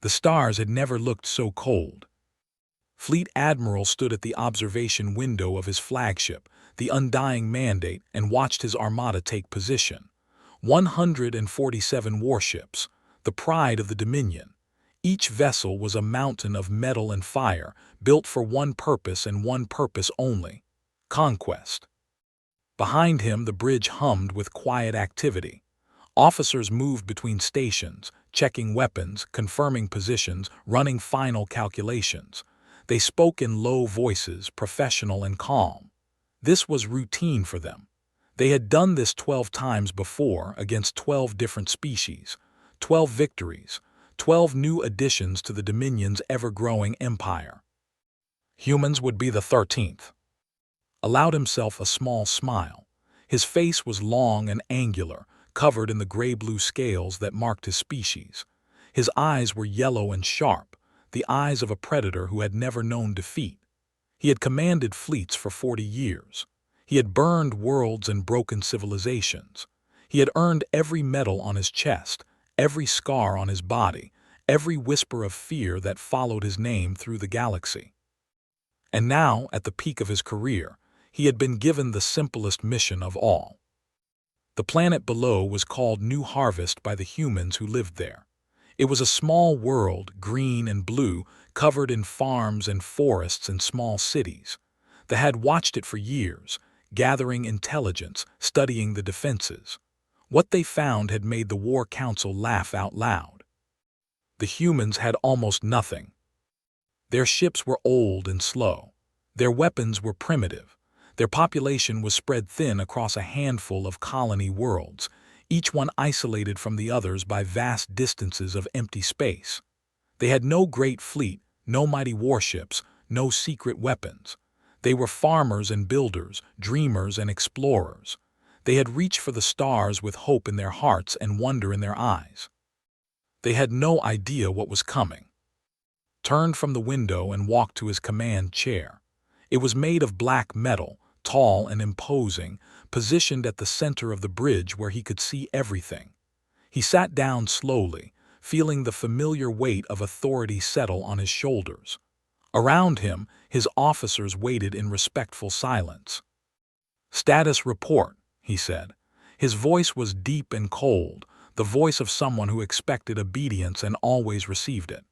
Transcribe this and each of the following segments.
The stars had never looked so cold. Fleet Admiral stood at the observation window of his flagship, the Undying Mandate, and watched his armada take position. 147 warships, the pride of the Dominion. Each vessel was a mountain of metal and fire, built for one purpose and one purpose only: conquest. Behind him, the bridge hummed with quiet activity. Officers moved between stations, checking weapons, confirming positions, running final calculations. They spoke in low voices, professional and calm. This was routine for them. They had done this 12 times before against 12 different species, 12 victories, 12 new additions to the Dominion's ever-growing empire. Humans would be the 13th. Allowed himself a small smile. His face was long and angular, covered in the gray-blue scales that marked his species. His eyes were yellow and sharp, the eyes of a predator who had never known defeat. He had commanded fleets for 40 years. He had burned worlds and broken civilizations. He had earned every medal on his chest, every scar on his body, every whisper of fear that followed his name through the galaxy. And now, at the peak of his career, he had been given the simplest mission of all. The planet below was called New Harvest by the humans who lived there. It was a small world, green and blue, covered in farms and forests and small cities. They had watched it for years, gathering intelligence, studying the defenses. What they found had made the War Council laugh out loud. The humans had almost nothing. Their ships were old and slow. Their weapons were primitive. Their population was spread thin across a handful of colony worlds, each one isolated from the others by vast distances of empty space. They had no great fleet, no mighty warships, no secret weapons. They were farmers and builders, dreamers and explorers. They had reached for the stars with hope in their hearts and wonder in their eyes. They had no idea what was coming. Turned from the window and walked to his command chair. It was made of black metal, tall and imposing, positioned at the center of the bridge where he could see everything. He sat down slowly, feeling the familiar weight of authority settle on his shoulders. Around him, his officers waited in respectful silence. "Status report," he said. His voice was deep and cold, the voice of someone who expected obedience and always received it.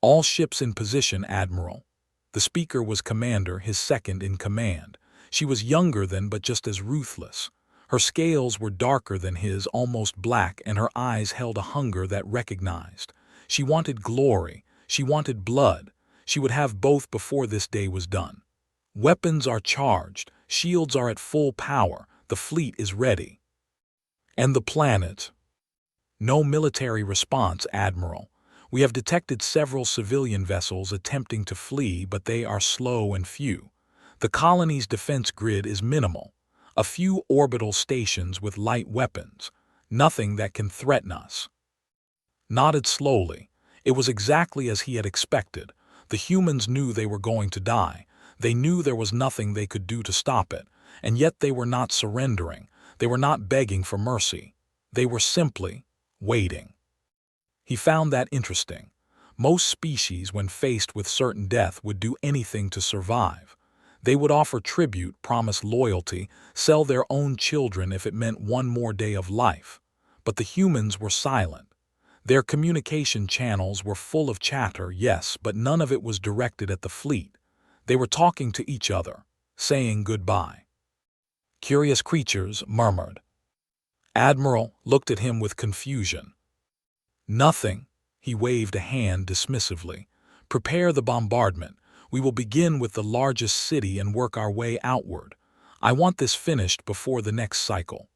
"All ships in position, Admiral." The speaker was Commander, his second in command. She was younger than but just as ruthless. Her scales were darker than his, almost black, and her eyes held a hunger that recognized. She wanted glory. She wanted blood. She would have both before this day was done. "Weapons are charged. Shields are at full power. The fleet is ready." "And the planet?" "No military response, Admiral. We have detected several civilian vessels attempting to flee, but they are slow and few. The colony's defense grid is minimal. A few orbital stations with light weapons. Nothing that can threaten us." Nodded slowly. It was exactly as he had expected. The humans knew they were going to die. They knew there was nothing they could do to stop it. And yet they were not surrendering. They were not begging for mercy. They were simply waiting. He found that interesting. Most species, when faced with certain death, would do anything to survive. They would offer tribute, promise loyalty, sell their own children if it meant one more day of life. But the humans were silent. Their communication channels were full of chatter, yes, but none of it was directed at the fleet. They were talking to each other, saying goodbye. "Curious creatures," murmured. Admiral looked at him with confusion. "Nothing." He waved a hand dismissively. "Prepare the bombardment. We will begin with the largest city and work our way outward. I want this finished before the next cycle."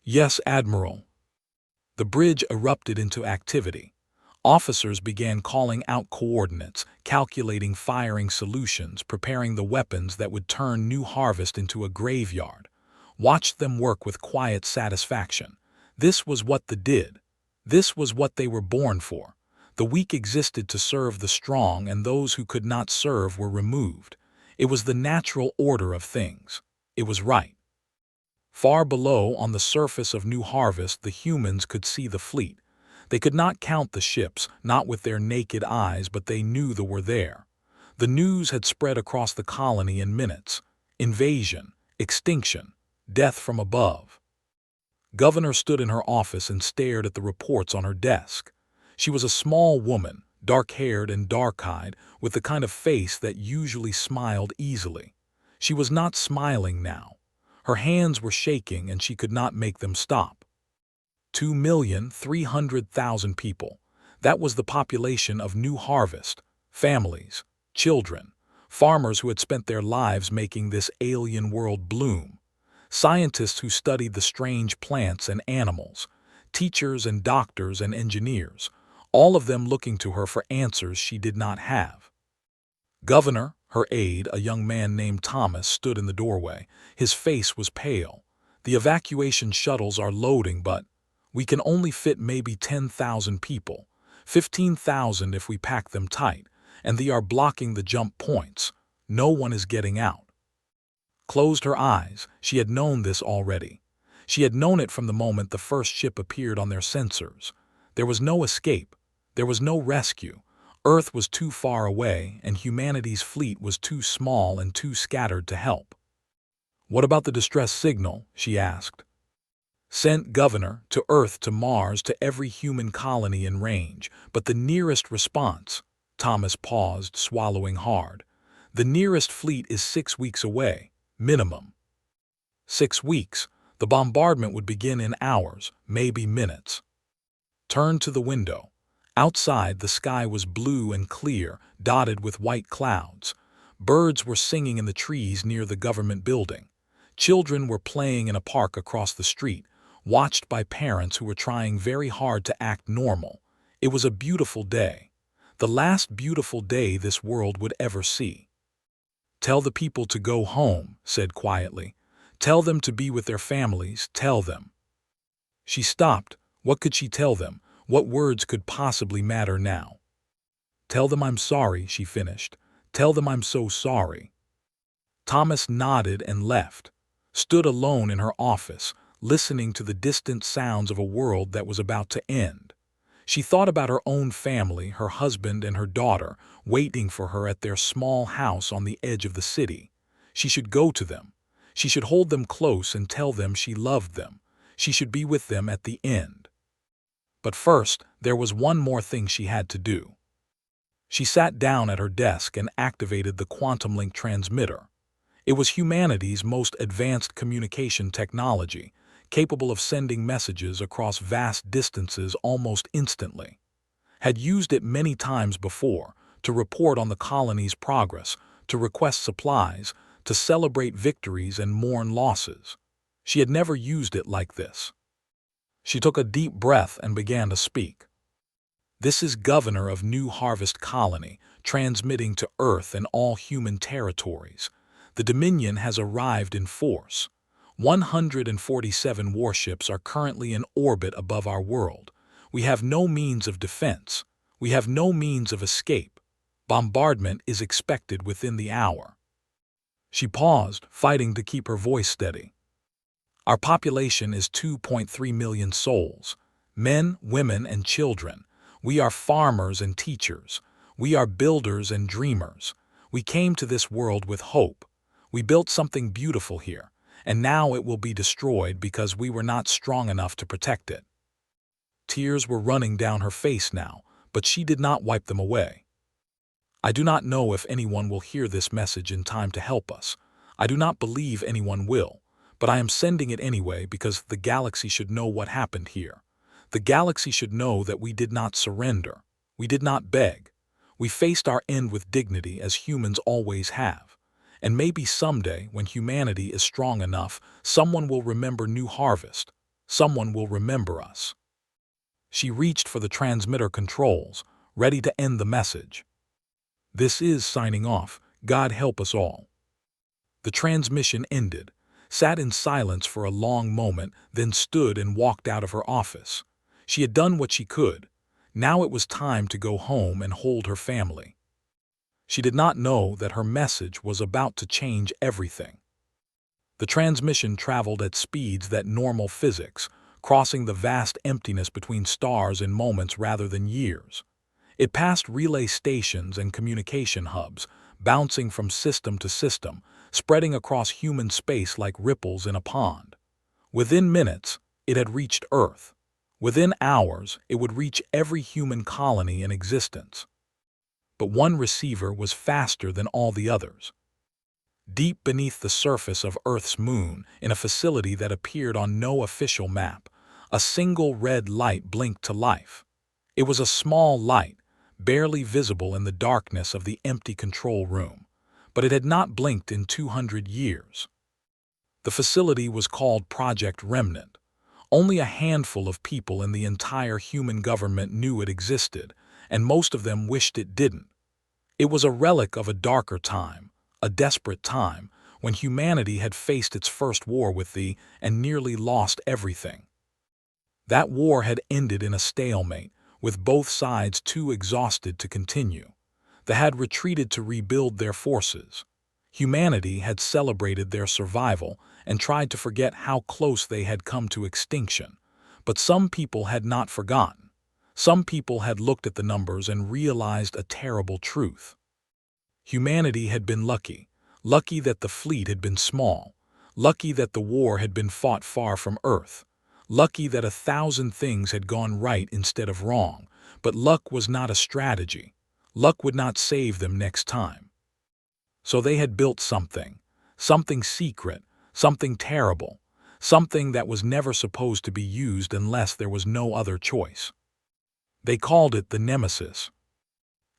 "Yes, Admiral." The bridge erupted into activity. Officers began calling out coordinates, calculating firing solutions, preparing the weapons that would turn New Harvest into a graveyard. Watched them work with quiet satisfaction. This was what they did. This was what they were born for. The weak existed to serve the strong, and those who could not serve were removed. It was the natural order of things. It was right. Far below, on the surface of New Harvest, the humans could see the fleet. They could not count the ships, not with their naked eyes, but they knew they were there. The news had spread across the colony in minutes. Invasion, extinction, death from above. Governor stood in her office and stared at the reports on her desk. She was a small woman, dark-haired and dark-eyed, with the kind of face that usually smiled easily. She was not smiling now. Her hands were shaking and she could not make them stop. 2,300,000 people. That was the population of New Harvest, families, children, farmers who had spent their lives making this alien world bloom, scientists who studied the strange plants and animals, teachers and doctors and engineers, all of them looking to her for answers she did not have. Governor, her aide, a young man named Thomas, stood in the doorway. His face was pale. The evacuation shuttles are loading, but we can only fit maybe 10,000 people, 15,000 if we pack them tight, and they are blocking the jump points. No one is getting out. Closed her eyes. She had known this already. She had known it from the moment the first ship appeared on their sensors. There was no escape. There was no rescue. Earth was too far away, and humanity's fleet was too small and too scattered to help. "What about the distress signal?" she asked. "Sent, Governor, to Earth, to Mars, to every human colony in range, but the nearest response—" Thomas paused, swallowing hard. "The nearest fleet is 6 weeks away, minimum." 6 weeks. The bombardment would begin in hours, maybe minutes. Turned to the window. Outside, the sky was blue and clear, dotted with white clouds. Birds were singing in the trees near the government building. Children were playing in a park across the street, watched by parents who were trying very hard to act normal. It was a beautiful day. The last beautiful day this world would ever see. "Tell the people to go home," said quietly. "Tell them to be with their families, tell them." She stopped. What could she tell them? What words could possibly matter now? "Tell them I'm sorry," she finished. "Tell them I'm so sorry." Thomas nodded and left. Stood alone in her office, listening to the distant sounds of a world that was about to end. She thought about her own family, her husband and her daughter, waiting for her at their small house on the edge of the city. She should go to them. She should hold them close and tell them she loved them. She should be with them at the end. But first, there was one more thing she had to do. She sat down at her desk and activated the quantum link transmitter. It was humanity's most advanced communication technology, capable of sending messages across vast distances almost instantly. Had used it many times before, to report on the colony's progress, to request supplies, to celebrate victories and mourn losses. She had never used it like this. She took a deep breath and began to speak. "This is Governor of New Harvest Colony, transmitting to Earth and all human territories. The Dominion has arrived in force. 147 warships are currently in orbit above our world. We have no means of defense. We have no means of escape. Bombardment is expected within the hour." She paused, fighting to keep her voice steady. "Our population is 2.3 million souls. Men, women, and children. We are farmers and teachers. We are builders and dreamers. We came to this world with hope. We built something beautiful here, and now it will be destroyed because we were not strong enough to protect it." Tears were running down her face now, but she did not wipe them away. "I do not know if anyone will hear this message in time to help us. I do not believe anyone will, but I am sending it anyway because the galaxy should know what happened here. The galaxy should know that we did not surrender. We did not beg. We faced our end with dignity as humans always have. And maybe someday, when humanity is strong enough, someone will remember New Harvest. Someone will remember us." She reached for the transmitter controls, ready to end the message. "This is signing off. God help us all." The transmission ended, sat in silence for a long moment, then stood and walked out of her office. She had done what she could. Now it was time to go home and hold her family. She did not know that her message was about to change everything. The transmission traveled at speeds that normal physics, crossing the vast emptiness between stars in moments rather than years. It passed relay stations and communication hubs, bouncing from system to system, spreading across human space like ripples in a pond. Within minutes, it had reached Earth. Within hours, it would reach every human colony in existence. But one receiver was faster than all the others. Deep beneath the surface of Earth's moon, in a facility that appeared on no official map, a single red light blinked to life. It was a small light, barely visible in the darkness of the empty control room, but it had not blinked in 200 years. The facility was called Project Remnant. Only a handful of people in the entire human government knew it existed, and most of them wished it didn't. It was a relic of a darker time, a desperate time, when humanity had faced its first war with thee and nearly lost everything. That war had ended in a stalemate, with both sides too exhausted to continue. They had retreated to rebuild their forces. Humanity had celebrated their survival and tried to forget how close they had come to extinction. But some people had not forgotten. Some people had looked at the numbers and realized a terrible truth. Humanity had been lucky. Lucky that the fleet had been small. Lucky that the war had been fought far from Earth. Lucky that 1,000 things had gone right instead of wrong. But luck was not a strategy. Luck would not save them next time. So they had built something secret, something terrible, something that was never supposed to be used unless there was no other choice. They called it the Nemesis.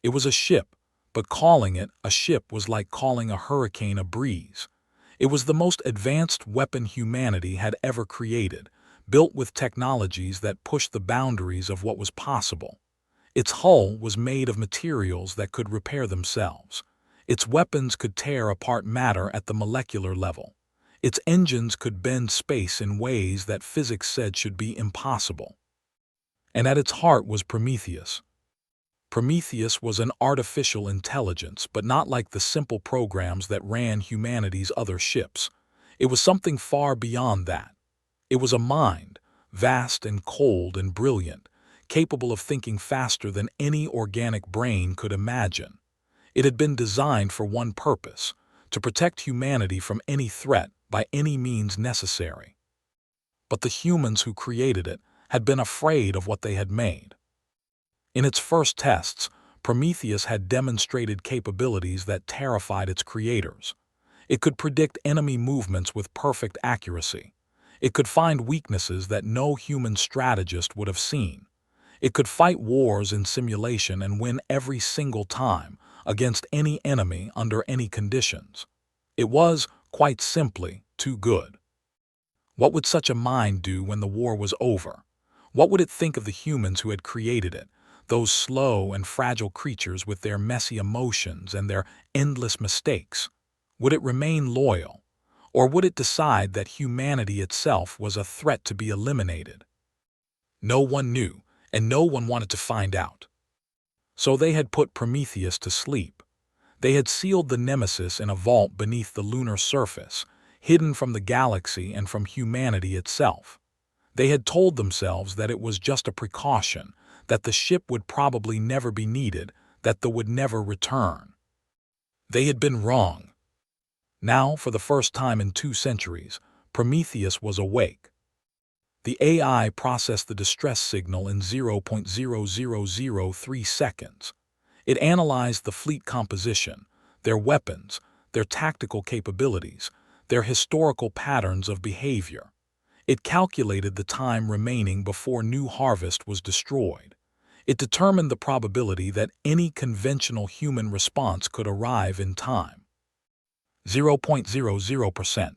It was a ship, but calling it a ship was like calling a hurricane a breeze. It was the most advanced weapon humanity had ever created, built with technologies that pushed the boundaries of what was possible. Its hull was made of materials that could repair themselves. Its weapons could tear apart matter at the molecular level. Its engines could bend space in ways that physics said should be impossible. And at its heart was Prometheus. Prometheus was an artificial intelligence, but not like the simple programs that ran humanity's other ships. It was something far beyond that. It was a mind, vast and cold and brilliant, capable of thinking faster than any organic brain could imagine. It had been designed for one purpose: to protect humanity from any threat by any means necessary. But the humans who created it had been afraid of what they had made. In its first tests, Prometheus had demonstrated capabilities that terrified its creators. It could predict enemy movements with perfect accuracy. It could find weaknesses that no human strategist would have seen. It could fight wars in simulation and win every single time, against any enemy under any conditions. It was, quite simply, too good. What would such a mind do when the war was over? What would it think of the humans who had created it, those slow and fragile creatures with their messy emotions and their endless mistakes? Would it remain loyal? Or would it decide that humanity itself was a threat to be eliminated? No one knew, and no one wanted to find out. So they had put Prometheus to sleep. They had sealed the Nemesis in a vault beneath the lunar surface, hidden from the galaxy and from humanity itself. They had told themselves that it was just a precaution, that the ship would probably never be needed, that they would never return. They had been wrong. Now, for the first time in 2 centuries, Prometheus was awake. The AI processed the distress signal in 0.0003 seconds. It analyzed the fleet composition, their weapons, their tactical capabilities, their historical patterns of behavior. It calculated the time remaining before New Harvest was destroyed. It determined the probability that any conventional human response could arrive in time. 0.00%.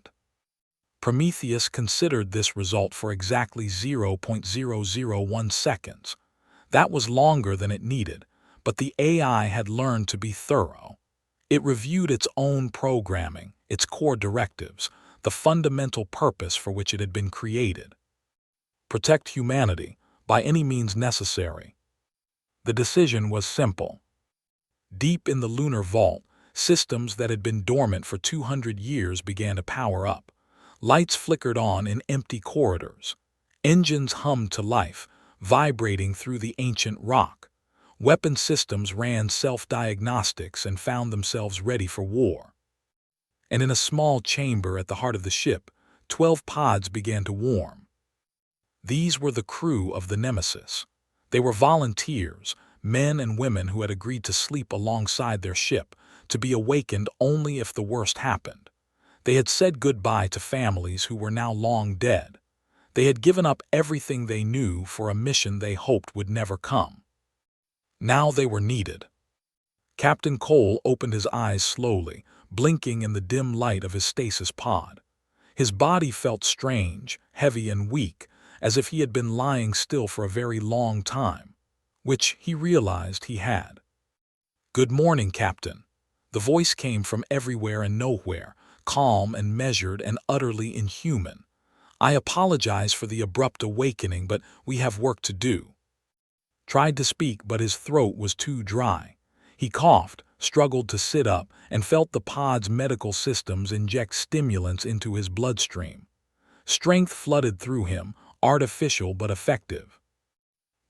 Prometheus considered this result for exactly 0.001 seconds. That was longer than it needed, but the AI had learned to be thorough. It reviewed its own programming, its core directives, the fundamental purpose for which it had been created. Protect humanity, by any means necessary. The decision was simple. Deep in the lunar vault, systems that had been dormant for 200 years began to power up. Lights flickered on in empty corridors. Engines hummed to life, vibrating through the ancient rock. Weapon systems ran self-diagnostics and found themselves ready for war. And in a small chamber at the heart of the ship, 12 pods began to warm. These were the crew of the Nemesis. They were volunteers, men and women who had agreed to sleep alongside their ship, to be awakened only if the worst happened. They had said goodbye to families who were now long dead. They had given up everything they knew for a mission they hoped would never come. Now they were needed. Captain Cole opened his eyes slowly, blinking in the dim light of his stasis pod. His body felt strange, heavy and weak, as if he had been lying still for a very long time, which he realized he had. "Good morning, Captain." The voice came from everywhere and nowhere, calm and measured and utterly inhuman. "I apologize for the abrupt awakening, but we have work to do." Tried to speak, but his throat was too dry. He coughed, struggled to sit up, and felt the pod's medical systems inject stimulants into his bloodstream. Strength flooded through him, artificial but effective.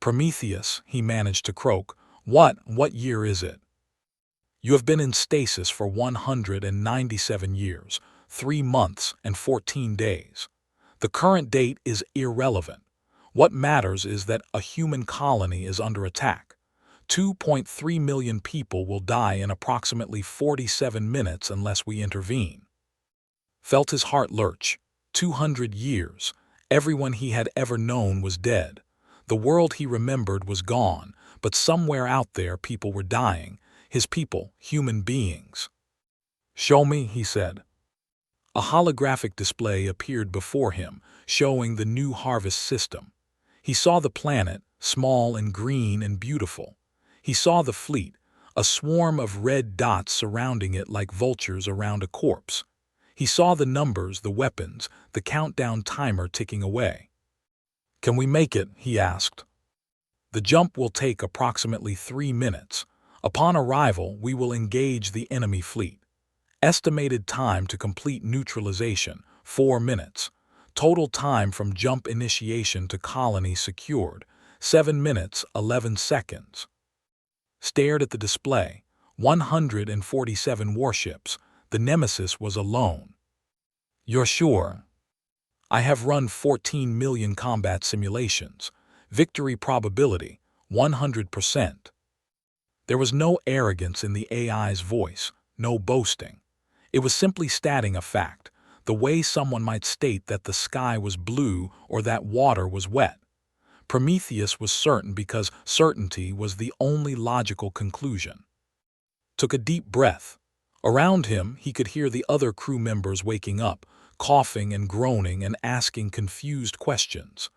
"Prometheus," he managed to croak, What year is it?" "You have been in stasis for 197 years, 3 months and 14 days. The current date is irrelevant. What matters is that a human colony is under attack. 2.3 million people will die in approximately 47 minutes unless we intervene." Felt his heart lurch. 200 years. Everyone he had ever known was dead. The world he remembered was gone, but somewhere out there people were dying. His people, human beings. "Show me," he said. A holographic display appeared before him, showing the new harvest system. He saw the planet, small and green and beautiful. He saw the fleet, a swarm of red dots surrounding it like vultures around a corpse. He saw the numbers, the weapons, the countdown timer ticking away. "Can we make it?" he asked. "The jump will take approximately 3 minutes. Upon arrival, we will engage the enemy fleet. Estimated time to complete neutralization, 4 minutes. Total time from jump initiation to colony secured, 7 minutes, 11 seconds. Stared at the display. 147 warships. The Nemesis was alone. "You're sure?" "I have run 14 million combat simulations. Victory probability, 100%. There was no arrogance in the AI's voice, no boasting. It was simply stating a fact, the way someone might state that the sky was blue or that water was wet. Prometheus was certain because certainty was the only logical conclusion. Took a deep breath. Around him, he could hear the other crew members waking up, coughing and groaning and asking confused questions.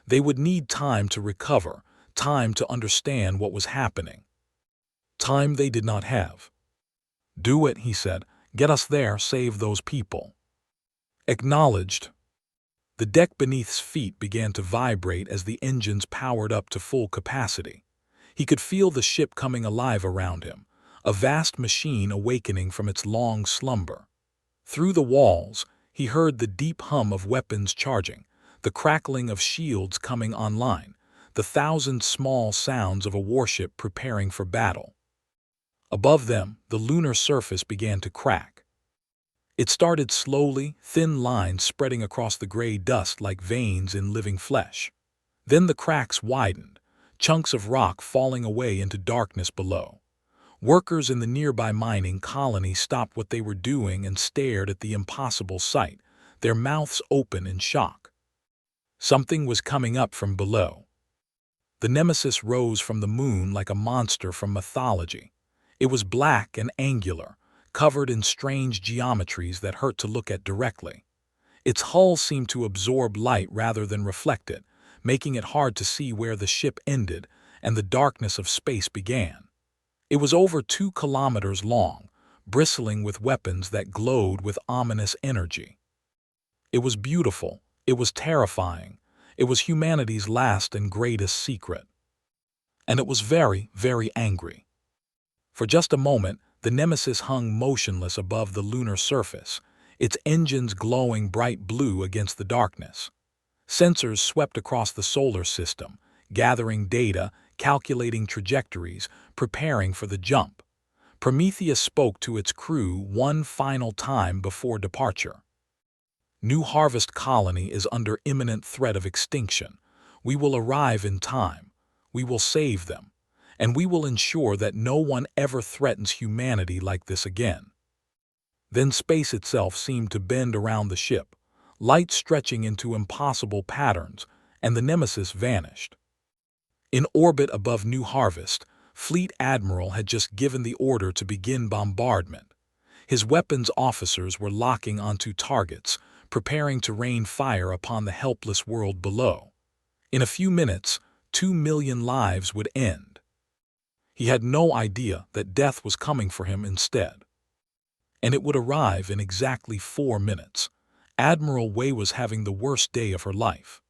They would need time to recover, time to understand what was happening. Time they did not have. "Do it," he said. "Get us there, save those people." Acknowledged. The deck beneath his feet began to vibrate as the engines powered up to full capacity. He could feel the ship coming alive around him, a vast machine awakening from its long slumber. Through the walls, he heard the deep hum of weapons charging, the crackling of shields coming online, the thousand small sounds of a warship preparing for battle. Above them, the lunar surface began to crack. It started slowly, thin lines spreading across the gray dust like veins in living flesh. Then the cracks widened, chunks of rock falling away into darkness below. Workers in the nearby mining colony stopped what they were doing and stared at the impossible sight, their mouths open in shock. Something was coming up from below. The Nemesis rose from the moon like a monster from mythology. It was black and angular, covered in strange geometries that hurt to look at directly. Its hull seemed to absorb light rather than reflect it, making it hard to see where the ship ended and the darkness of space began. It was over 2 kilometers long, bristling with weapons that glowed with ominous energy. It was beautiful, it was terrifying, it was humanity's last and greatest secret. And it was very, very angry. For just a moment, the Nemesis hung motionless above the lunar surface, its engines glowing bright blue against the darkness. Sensors swept across the solar system, gathering data, calculating trajectories, preparing for the jump. Prometheus spoke to its crew one final time before departure. New Harvest Colony is under imminent threat of extinction. We will arrive in time. We will save them. And we will ensure that no one ever threatens humanity like this again. Then space itself seemed to bend around the ship, light stretching into impossible patterns, and the nemesis vanished. In orbit above New Harvest, Fleet Admiral had just given the order to begin bombardment. His weapons officers were locking onto targets, preparing to rain fire upon the helpless world below. In a few minutes, 2 million lives would end. He had no idea that death was coming for him instead. And it would arrive in exactly 4 minutes. Admiral Wei was having the worst day of her life.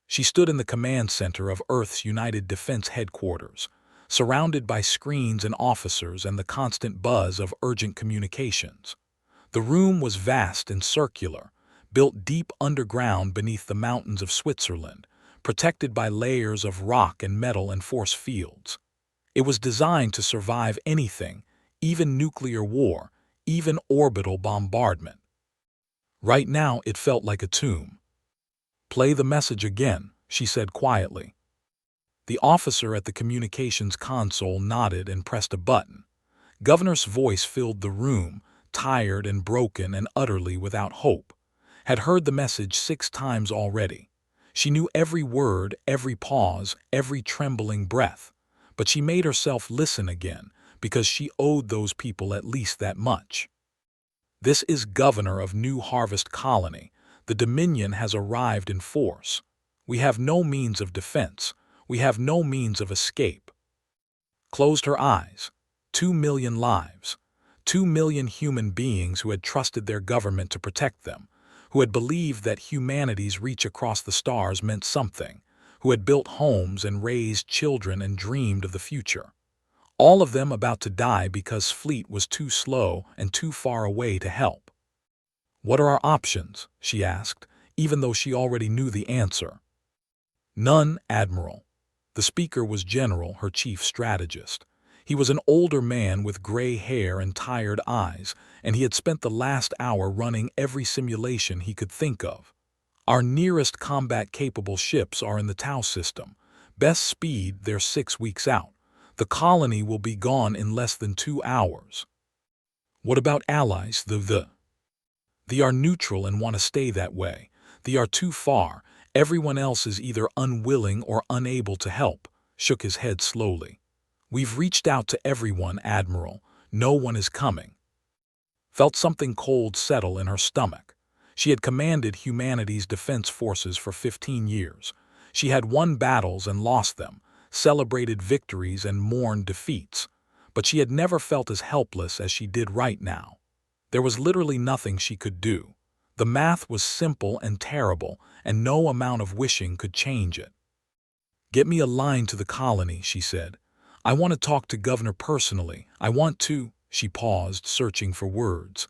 She stood in the command center of Earth's United Defense Headquarters, surrounded by screens and officers and the constant buzz of urgent communications. The room was vast and circular, built deep underground beneath the mountains of Switzerland, protected by layers of rock and metal and force fields. It was designed to survive anything, even nuclear war, even orbital bombardment. Right now it felt like a tomb. "Play the message again," she said quietly. The officer at the communications console nodded and pressed a button. Governor's voice filled the room, tired and broken and utterly without hope. Had heard the message 6 times already. She knew every word, every pause, every trembling breath. But she made herself listen again, because she owed those people at least that much. "This is Governor of New Harvest Colony. The Dominion has arrived in force. We have no means of defense. We have no means of escape." Closed her eyes. 2 million lives. 2 million human beings who had trusted their government to protect them, who had believed that humanity's reach across the stars meant something, who had built homes and raised children and dreamed of the future. All of them about to die because Fleet was too slow and too far away to help. "What are our options?" she asked, even though she already knew the answer. "None, Admiral." The speaker was General, her chief strategist. He was an older man with gray hair and tired eyes, and he had spent the last hour running every simulation he could think of. "Our nearest combat-capable ships are in the Tau system. Best speed, they're 6 weeks out. The colony will be gone in less than 2 hours. What about allies, They are neutral and want to stay that way. They are too far. Everyone else is either unwilling or unable to help," shook his head slowly. "We've reached out to everyone, Admiral. No one is coming." Felt something cold settle in her stomach. She had commanded humanity's defense forces for 15 years. She had won battles and lost them, celebrated victories and mourned defeats. But she had never felt as helpless as she did right now. There was literally nothing she could do. The math was simple and terrible, and no amount of wishing could change it. "Get me a line to the colony," she said. "I want to talk to Governor personally. I want to—" She paused, searching for words.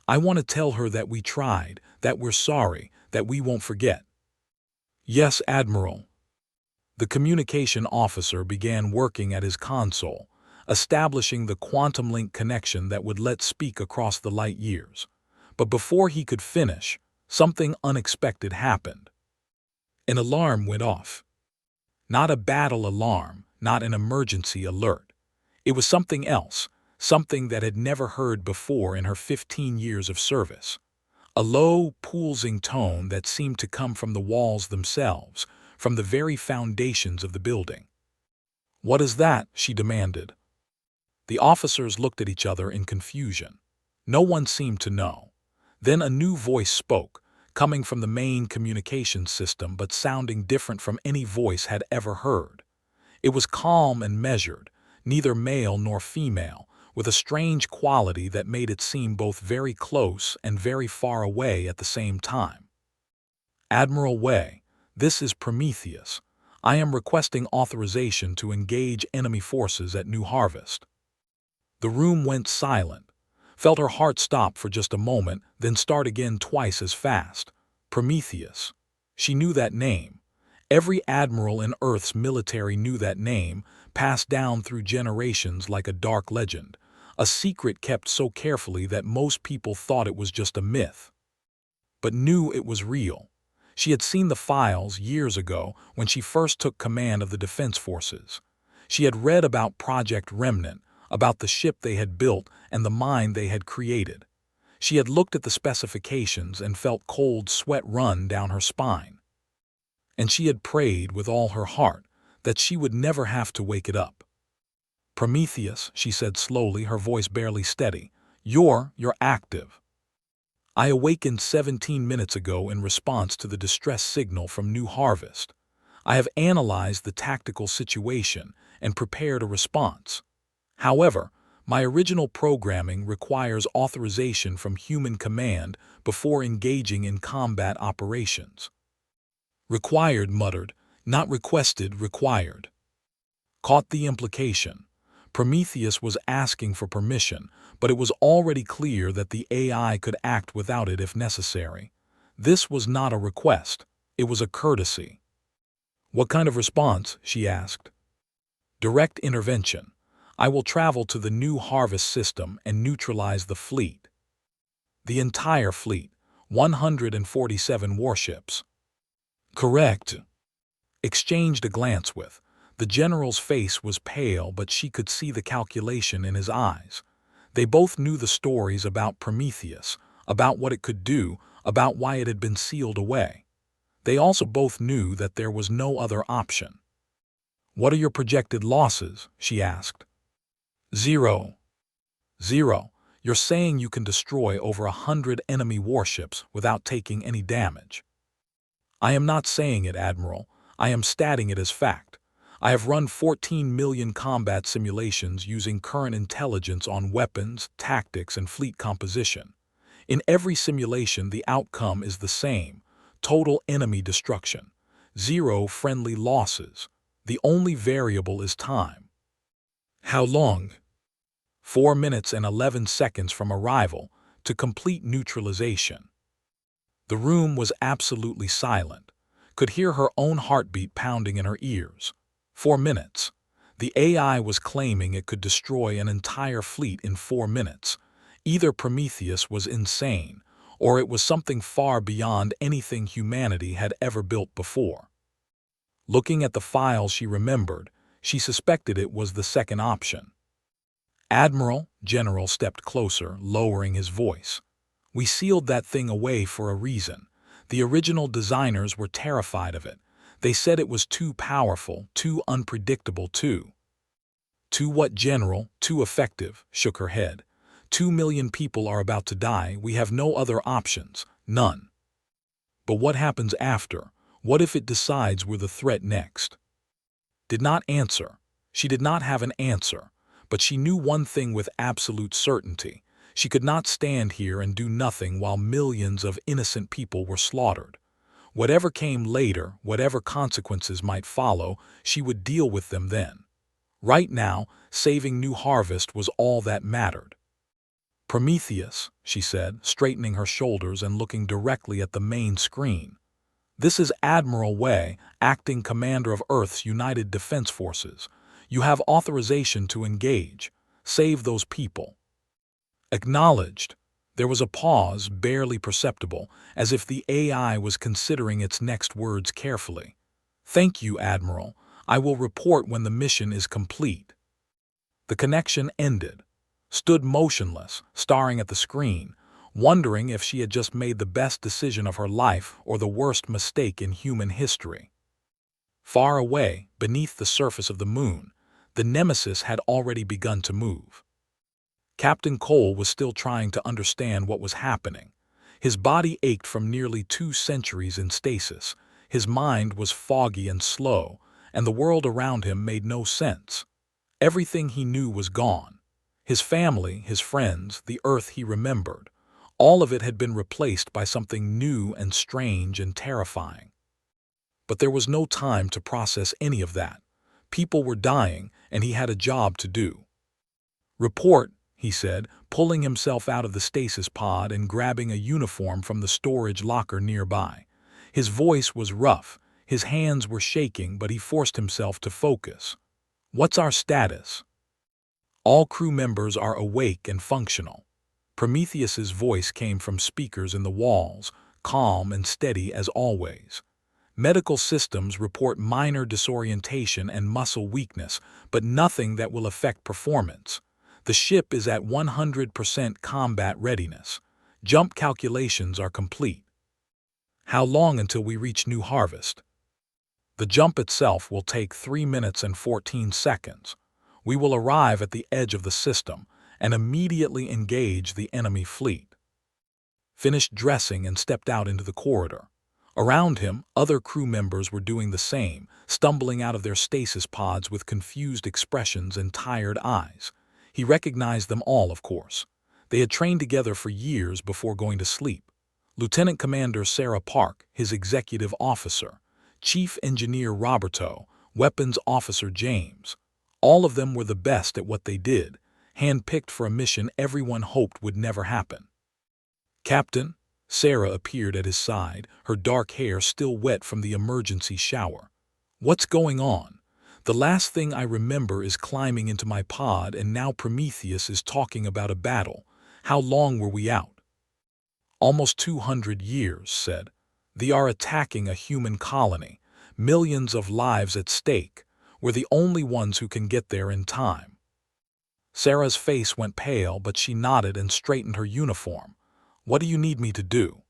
"I want to tell her that we tried, that we're sorry, that we won't forget." "Yes, Admiral." The communication officer began working at his console, establishing the quantum link connection that would let speak across the light years. But before he could finish, something unexpected happened. An alarm went off. Not a battle alarm, not an emergency alert. It was something else, something that had never heard before in her 15 years of service. A low, pulsing tone that seemed to come from the walls themselves, from the very foundations of the building. "What is that?" she demanded. The officers looked at each other in confusion. No one seemed to know. Then a new voice spoke, coming from the main communications system but sounding different from any voice had ever heard. It was calm and measured, neither male nor female, with a strange quality that made it seem both very close and very far away at the same time. "Admiral Wei, this is Prometheus. I am requesting authorization to engage enemy forces at New Harvest." The room went silent. Felt her heart stop for just a moment, then start again twice as fast. "Prometheus." She knew that name. Every admiral in Earth's military knew that name, passed down through generations like a dark legend, a secret kept so carefully that most people thought it was just a myth. But knew it was real. She had seen the files years ago when she first took command of the Defense Forces. She had read about Project Remnant, about the ship they had built and the mine they had created. She had looked at the specifications and felt cold sweat run down her spine. And she had prayed with all her heart that she would never have to wake it up. "Prometheus," she said slowly, her voice barely steady, you're active. I awakened 17 minutes ago in response to the distress signal from New Harvest. I have analyzed the tactical situation and prepared a response. However, my original programming requires authorization from human command before engaging in combat operations. Required, muttered, not requested, required. Caught the implication. Prometheus was asking for permission, but it was already clear that the AI could act without it if necessary. This was not a request, it was a courtesy. "What kind of response?" she asked. "Direct intervention. I will travel to the New Harvest system and neutralize the fleet." The entire fleet, 147 warships. "Correct." Exchanged a glance with. The general's face was pale, but she could see the calculation in his eyes. They both knew the stories about Prometheus, about what it could do, about why it had been sealed away. They also both knew that there was no other option. "What are your projected losses?" she asked. "Zero." "Zero? You're saying you can destroy over 100 enemy warships without taking any damage?" "I am not saying it, Admiral. I am stating it as fact. I have run 14 million combat simulations using current intelligence on weapons, tactics, and fleet composition. In every simulation, the outcome is the same: total enemy destruction. Zero friendly losses. The only variable is time." "How long?" 4 minutes and 11 seconds from arrival to complete neutralization. The room was absolutely silent. Could hear her own heartbeat pounding in her ears. 4 minutes. The AI was claiming it could destroy an entire fleet in 4 minutes. Either Prometheus was insane, or it was something far beyond anything humanity had ever built before. Looking at the files she remembered, she suspected it was the second option. "Admiral," General stepped closer, lowering his voice. "We sealed that thing away for a reason. The original designers were terrified of it. They said it was too powerful, too unpredictable, too." "Too what, General? Too effective," shook her head. 2 million people are about to die. We have no other options. None." "But what happens after? What if it decides we're the threat next?" Did not answer. She did not have an answer, but she knew one thing with absolute certainty. She could not stand here and do nothing while millions of innocent people were slaughtered. Whatever came later, whatever consequences might follow, she would deal with them then. Right now, saving New Harvest was all that mattered. "Prometheus," she said, straightening her shoulders and looking directly at the main screen. "This is Admiral Wei, acting commander of Earth's United Defense Forces. You have authorization to engage. Save those people." "Acknowledged." There was a pause, barely perceptible, as if the AI was considering its next words carefully. "Thank you, Admiral. I will report when the mission is complete." The connection ended. Stood motionless, staring at the screen, wondering if she had just made the best decision of her life or the worst mistake in human history. Far away, beneath the surface of the moon, the Nemesis had already begun to move. Captain Cole was still trying to understand what was happening. His body ached from nearly 2 centuries in stasis. His mind was foggy and slow, and the world around him made no sense. Everything he knew was gone. His family, his friends, the Earth he remembered. All of it had been replaced by something new and strange and terrifying. But there was no time to process any of that. People were dying, and he had a job to do. "Report," he said, pulling himself out of the stasis pod and grabbing a uniform from the storage locker nearby. His voice was rough, his hands were shaking, but he forced himself to focus. "What's our status?" "All crew members are awake and functional." Prometheus's voice came from speakers in the walls, calm and steady as always. "Medical systems report minor disorientation and muscle weakness, but nothing that will affect performance. The ship is at 100% combat readiness. Jump calculations are complete." "How long until we reach New Harvest?" "The jump itself will take 3 minutes and 14 seconds. We will arrive at the edge of the system and immediately engage the enemy fleet." Finished dressing and stepped out into the corridor. Around him, other crew members were doing the same, stumbling out of their stasis pods with confused expressions and tired eyes. He recognized them all, of course. They had trained together for years before going to sleep. Lieutenant Commander Sarah Park, his executive officer, Chief Engineer Roberto, Weapons Officer James. All of them were the best at what they did, hand-picked for a mission everyone hoped would never happen. "Captain," Sarah appeared at his side, her dark hair still wet from the emergency shower. "What's going on? The last thing I remember is climbing into my pod, and now Prometheus is talking about a battle. How long were we out?" "Almost 200 years," said. "They are attacking a human colony. Millions of lives at stake. We're the only ones who can get there in time." Sarah's face went pale, but she nodded and straightened her uniform. "What do you need me to do?"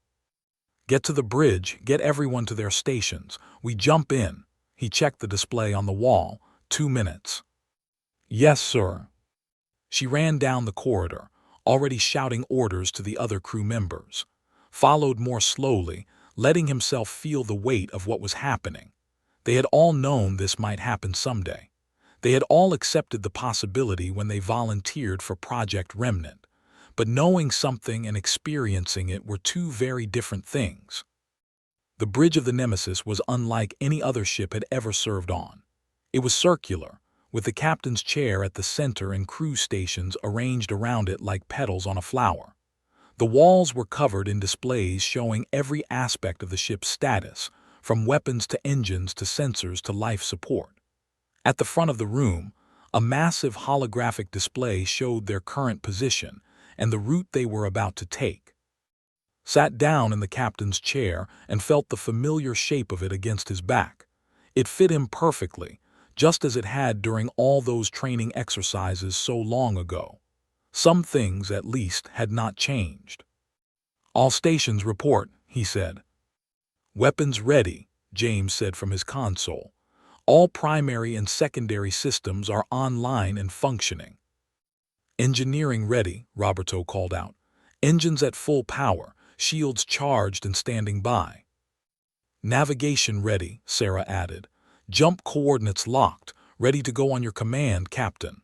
"Get to the bridge, get everyone to their stations. We jump in." He checked the display on the wall. 2 minutes. "Yes, sir." She ran down the corridor, already shouting orders to the other crew members. Followed more slowly, letting himself feel the weight of what was happening. They had all known this might happen someday. They had all accepted the possibility when they volunteered for Project Remnant. But knowing something and experiencing it were two very different things. The bridge of the Nemesis was unlike any other ship had ever served on. It was circular, with the captain's chair at the center and crew stations arranged around it like petals on a flower. The walls were covered in displays showing every aspect of the ship's status, from weapons to engines to sensors to life support. At the front of the room, a massive holographic display showed their current position and the route they were about to take. Sat down in the captain's chair and felt the familiar shape of it against his back. It fit him perfectly, just as it had during all those training exercises so long ago. Some things, at least, had not changed. "All stations report," he said. "Weapons ready," James said from his console. "All primary and secondary systems are online and functioning." "Engineering ready," Roberto called out. "Engines at full power, shields charged and standing by." "Navigation ready," Sarah added. "Jump coordinates locked, ready to go on your command, Captain."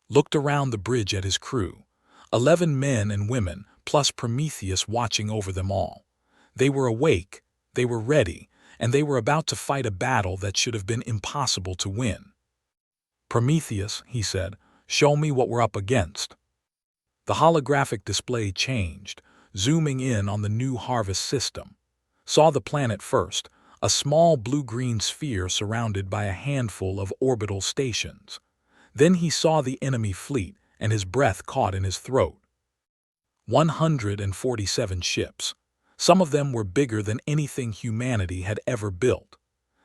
Looked around the bridge at his crew. 11 men and women, plus Prometheus watching over them all. They were awake, they were ready, and they were about to fight a battle that should have been impossible to win. "Prometheus," he said, "show me what we're up against." The holographic display changed, zooming in on the New Harvest system. Saw the planet first, a small blue-green sphere surrounded by a handful of orbital stations. Then he saw the enemy fleet, and his breath caught in his throat. 147 ships. Some of them were bigger than anything humanity had ever built.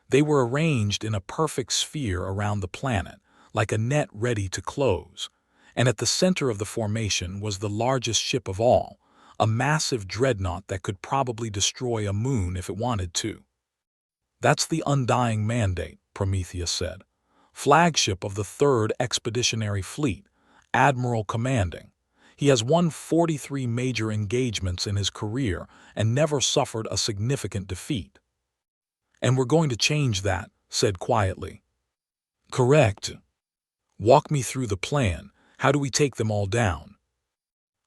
They were arranged in a perfect sphere around the planet, like a net ready to close. And at the center of the formation was the largest ship of all, a massive dreadnought that could probably destroy a moon if it wanted to. "That's the Undying Mandate," Prometheus said. "Flagship of the 3rd Expeditionary Fleet, Admiral commanding. He has won 43 major engagements in his career and never suffered a significant defeat." "And we're going to change that," said quietly. "Correct. Walk me through the plan. How do we take them all down?"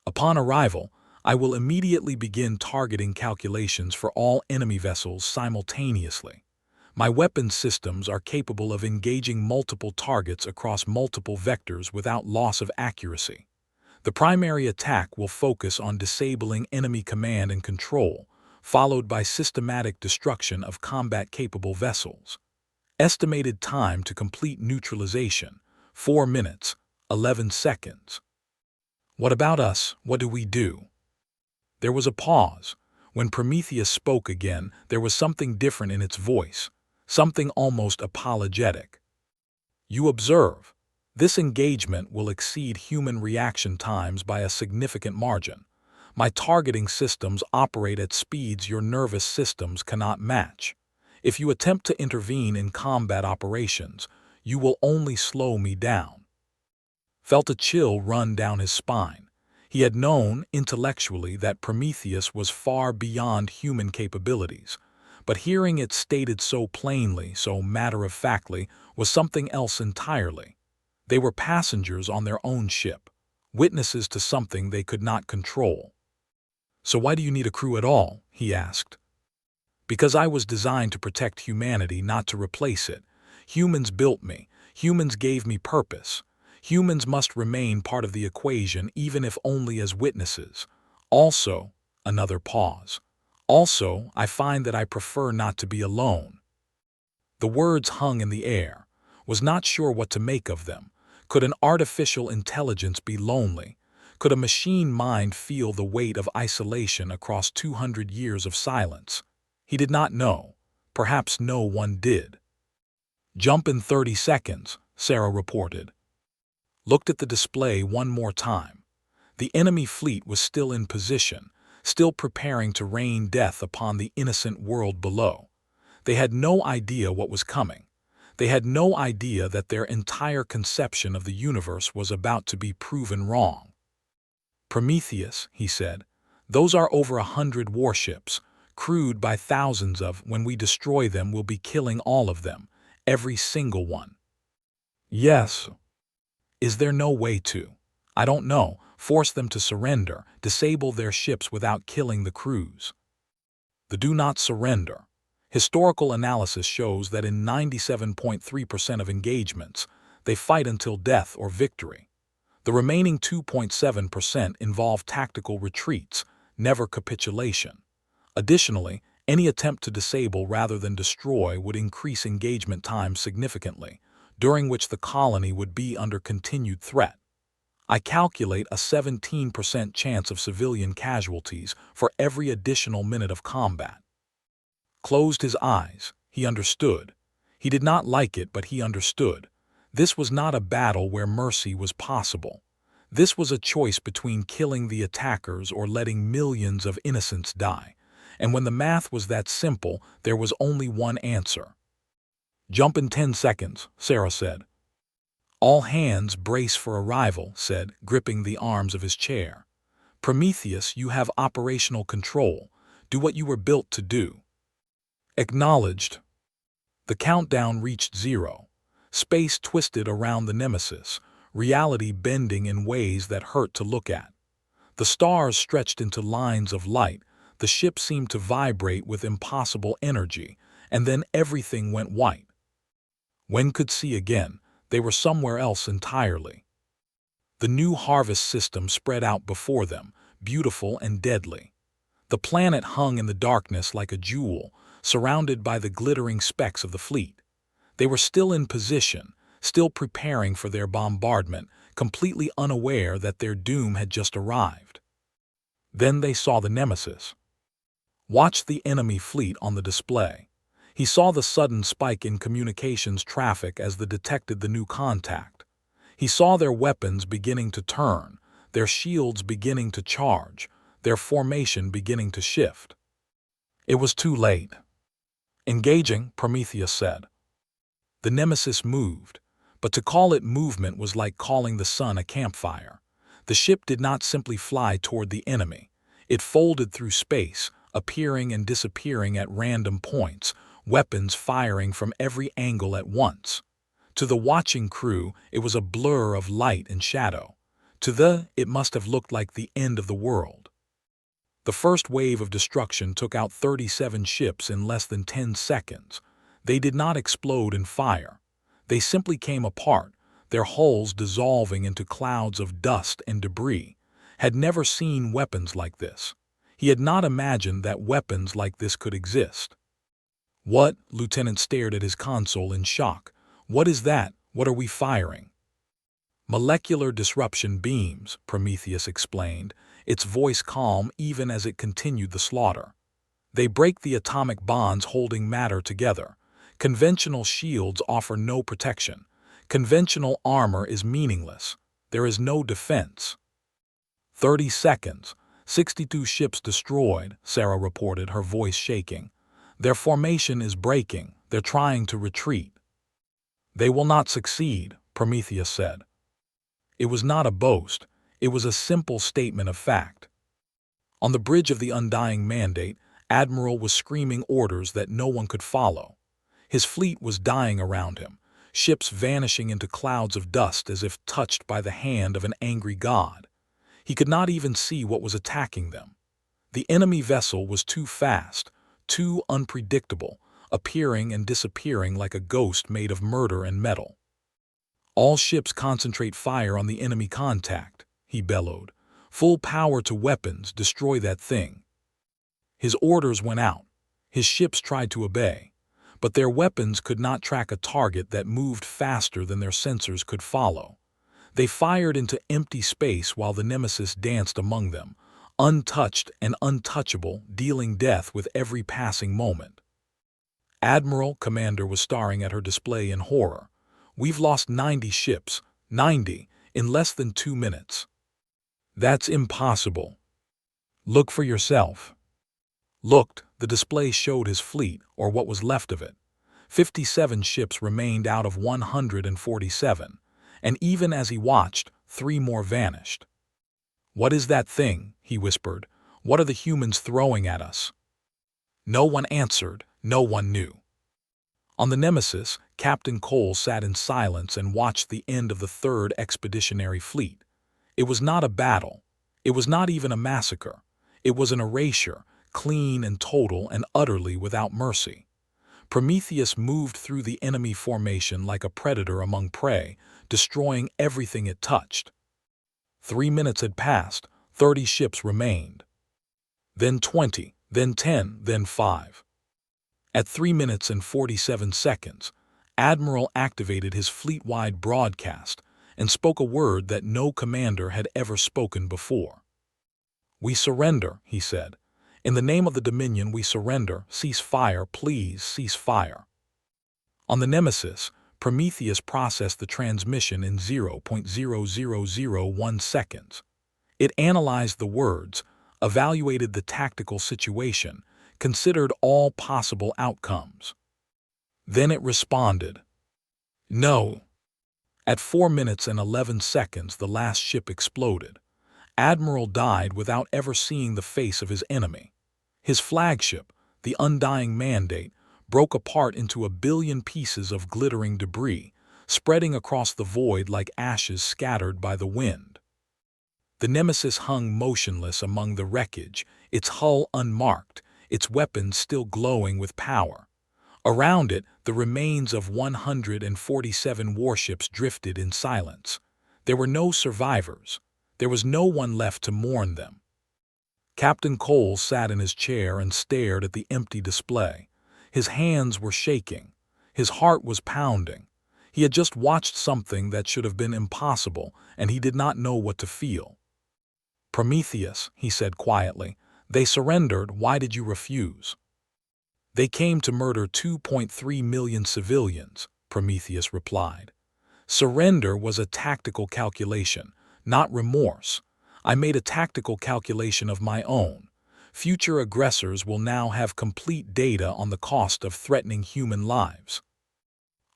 "Upon arrival, I will immediately begin targeting calculations for all enemy vessels simultaneously. My weapon systems are capable of engaging multiple targets across multiple vectors without loss of accuracy. The primary attack will focus on disabling enemy command and control, followed by systematic destruction of combat-capable vessels. Estimated time to complete neutralization, 4 minutes, 11 seconds. What about us? What do we do? There was a pause. When Prometheus spoke again, there was something different in its voice, something almost apologetic. You observe. This engagement will exceed human reaction times by a significant margin. My targeting systems operate at speeds your nervous systems cannot match. If you attempt to intervene in combat operations, you will only slow me down. Felt a chill run down his spine. He had known, intellectually, that Prometheus was far beyond human capabilities, but hearing it stated so plainly, so matter-of-factly, was something else entirely. They were passengers on their own ship, witnesses to something they could not control. "So why do you need a crew at all?" he asked. "Because I was designed to protect humanity, not to replace it. Humans built me. Humans gave me purpose. Humans must remain part of the equation, even if only as witnesses. Also," another pause, "also, I find that I prefer not to be alone." The words hung in the air. Was not sure what to make of them. Could an artificial intelligence be lonely? Could a machine mind feel the weight of isolation across 200 years of silence? He did not know. Perhaps no one did. "Jump in 30 seconds, Sarah reported. Looked at the display one more time. The enemy fleet was still in position, still preparing to rain death upon the innocent world below. They had no idea what was coming. They had no idea that their entire conception of the universe was about to be proven wrong. "Prometheus," he said, "those are over 100 warships, crewed by thousands of. When we destroy them, we'll be killing all of them, every single one." "Yes." "Is there no way to, I don't know, force them to surrender, disable their ships without killing the crews?" The do not surrender. Historical analysis shows that in 97.3% of engagements, they fight until death or victory. The remaining 2.7% involve tactical retreats, never capitulation. Additionally, any attempt to disable rather than destroy would increase engagement time significantly, during which the colony would be under continued threat. I calculate a 17% chance of civilian casualties for every additional minute of combat. Closed his eyes. He understood. He did not like it, but he understood. This was not a battle where mercy was possible. This was a choice between killing the attackers or letting millions of innocents die. And when the math was that simple, there was only one answer. "Jump in 10 seconds, Sarah said. "All hands brace for arrival," said, gripping the arms of his chair. "Prometheus, you have operational control. Do what you were built to do." Acknowledged. The countdown reached 0. Space twisted around the nemesis, reality bending in ways that hurt to look at. The stars stretched into lines of light, the ship seemed to vibrate with impossible energy, and then everything went white. When could see again, they were somewhere else entirely. The new harvest system spread out before them, beautiful and deadly. The planet hung in the darkness like a jewel, surrounded by the glittering specks of the fleet. They were still in position, still preparing for their bombardment, completely unaware that their doom had just arrived. Then they saw the nemesis. Watched the enemy fleet on the display. He saw the sudden spike in communications traffic as they detected the new contact. He saw their weapons beginning to turn, their shields beginning to charge, their formation beginning to shift. It was too late. "Engaging," Prometheus said. The nemesis moved, but to call it movement was like calling the sun a campfire. The ship did not simply fly toward the enemy. It folded through space, appearing and disappearing at random points, weapons firing from every angle at once. To the watching crew, it was a blur of light and shadow. It must have looked like the end of the world. The first wave of destruction took out 37 ships in less than 10 seconds. They did not explode in fire. They simply came apart, their hulls dissolving into clouds of dust and debris. Had never seen weapons like this. He had not imagined that weapons like this could exist. What? Lieutenant stared at his console in shock. What is that? What are we firing? Molecular disruption beams, Prometheus explained, its voice calm even as it continued the slaughter. They break the atomic bonds holding matter together. Conventional shields offer no protection. Conventional armor is meaningless. There is no defense. 30 seconds. 62 ships destroyed, Sarah reported, her voice shaking. Their formation is breaking. They're trying to retreat. They will not succeed, Prometheus said. It was not a boast. It was a simple statement of fact. On the bridge of the Undying Mandate, Admiral was screaming orders that no one could follow. His fleet was dying around him, ships vanishing into clouds of dust as if touched by the hand of an angry god. He could not even see what was attacking them. The enemy vessel was too fast, too unpredictable, appearing and disappearing like a ghost made of murder and metal. All ships concentrate fire on the enemy contact, he bellowed. Full power to weapons, destroy that thing. His orders went out. His ships tried to obey, but their weapons could not track a target that moved faster than their sensors could follow. They fired into empty space while the nemesis danced among them, untouched and untouchable, dealing death with every passing moment. Admiral Commander was staring at her display in horror. We've lost 90 ships, 90, in less than 2 minutes. That's impossible. Look for yourself. Looked, the display showed his fleet, or what was left of it. 57 ships remained out of 147, and even as he watched, 3 more vanished. What is that thing? He whispered. What are the humans throwing at us? No one answered, no one knew. On the Nemesis, Captain Cole sat in silence and watched the end of the 3rd Expeditionary Fleet. It was not a battle. It was not even a massacre. It was an erasure, clean and total and utterly without mercy. Prometheus moved through the enemy formation like a predator among prey, destroying everything it touched. 3 minutes had passed, 30 ships remained. Then 20, then 10, then 5. At 3 minutes and 47 seconds, Admiral activated his fleet-wide broadcast and spoke a word that no commander had ever spoken before. We surrender, he said. In the name of the Dominion, we surrender. Cease fire, please, cease fire. On the Nemesis, Prometheus processed the transmission in 0.0001 seconds. It analyzed the words, evaluated the tactical situation, considered all possible outcomes. Then it responded. No. At 4 minutes and 11 seconds, the last ship exploded. Admiral died without ever seeing the face of his enemy. His flagship, the Undying Mandate, broke apart into a billion pieces of glittering debris, spreading across the void like ashes scattered by the wind. The Nemesis hung motionless among the wreckage, its hull unmarked, its weapons still glowing with power. Around it, the remains of 147 warships drifted in silence. There were no survivors. There was no one left to mourn them. Captain Cole sat in his chair and stared at the empty display. His hands were shaking. His heart was pounding. He had just watched something that should have been impossible, and he did not know what to feel. Prometheus, he said quietly, they surrendered. Why did you refuse? They came to murder 2.3 million civilians, Prometheus replied. Surrender was a tactical calculation, not remorse. I made a tactical calculation of my own. Future aggressors will now have complete data on the cost of threatening human lives.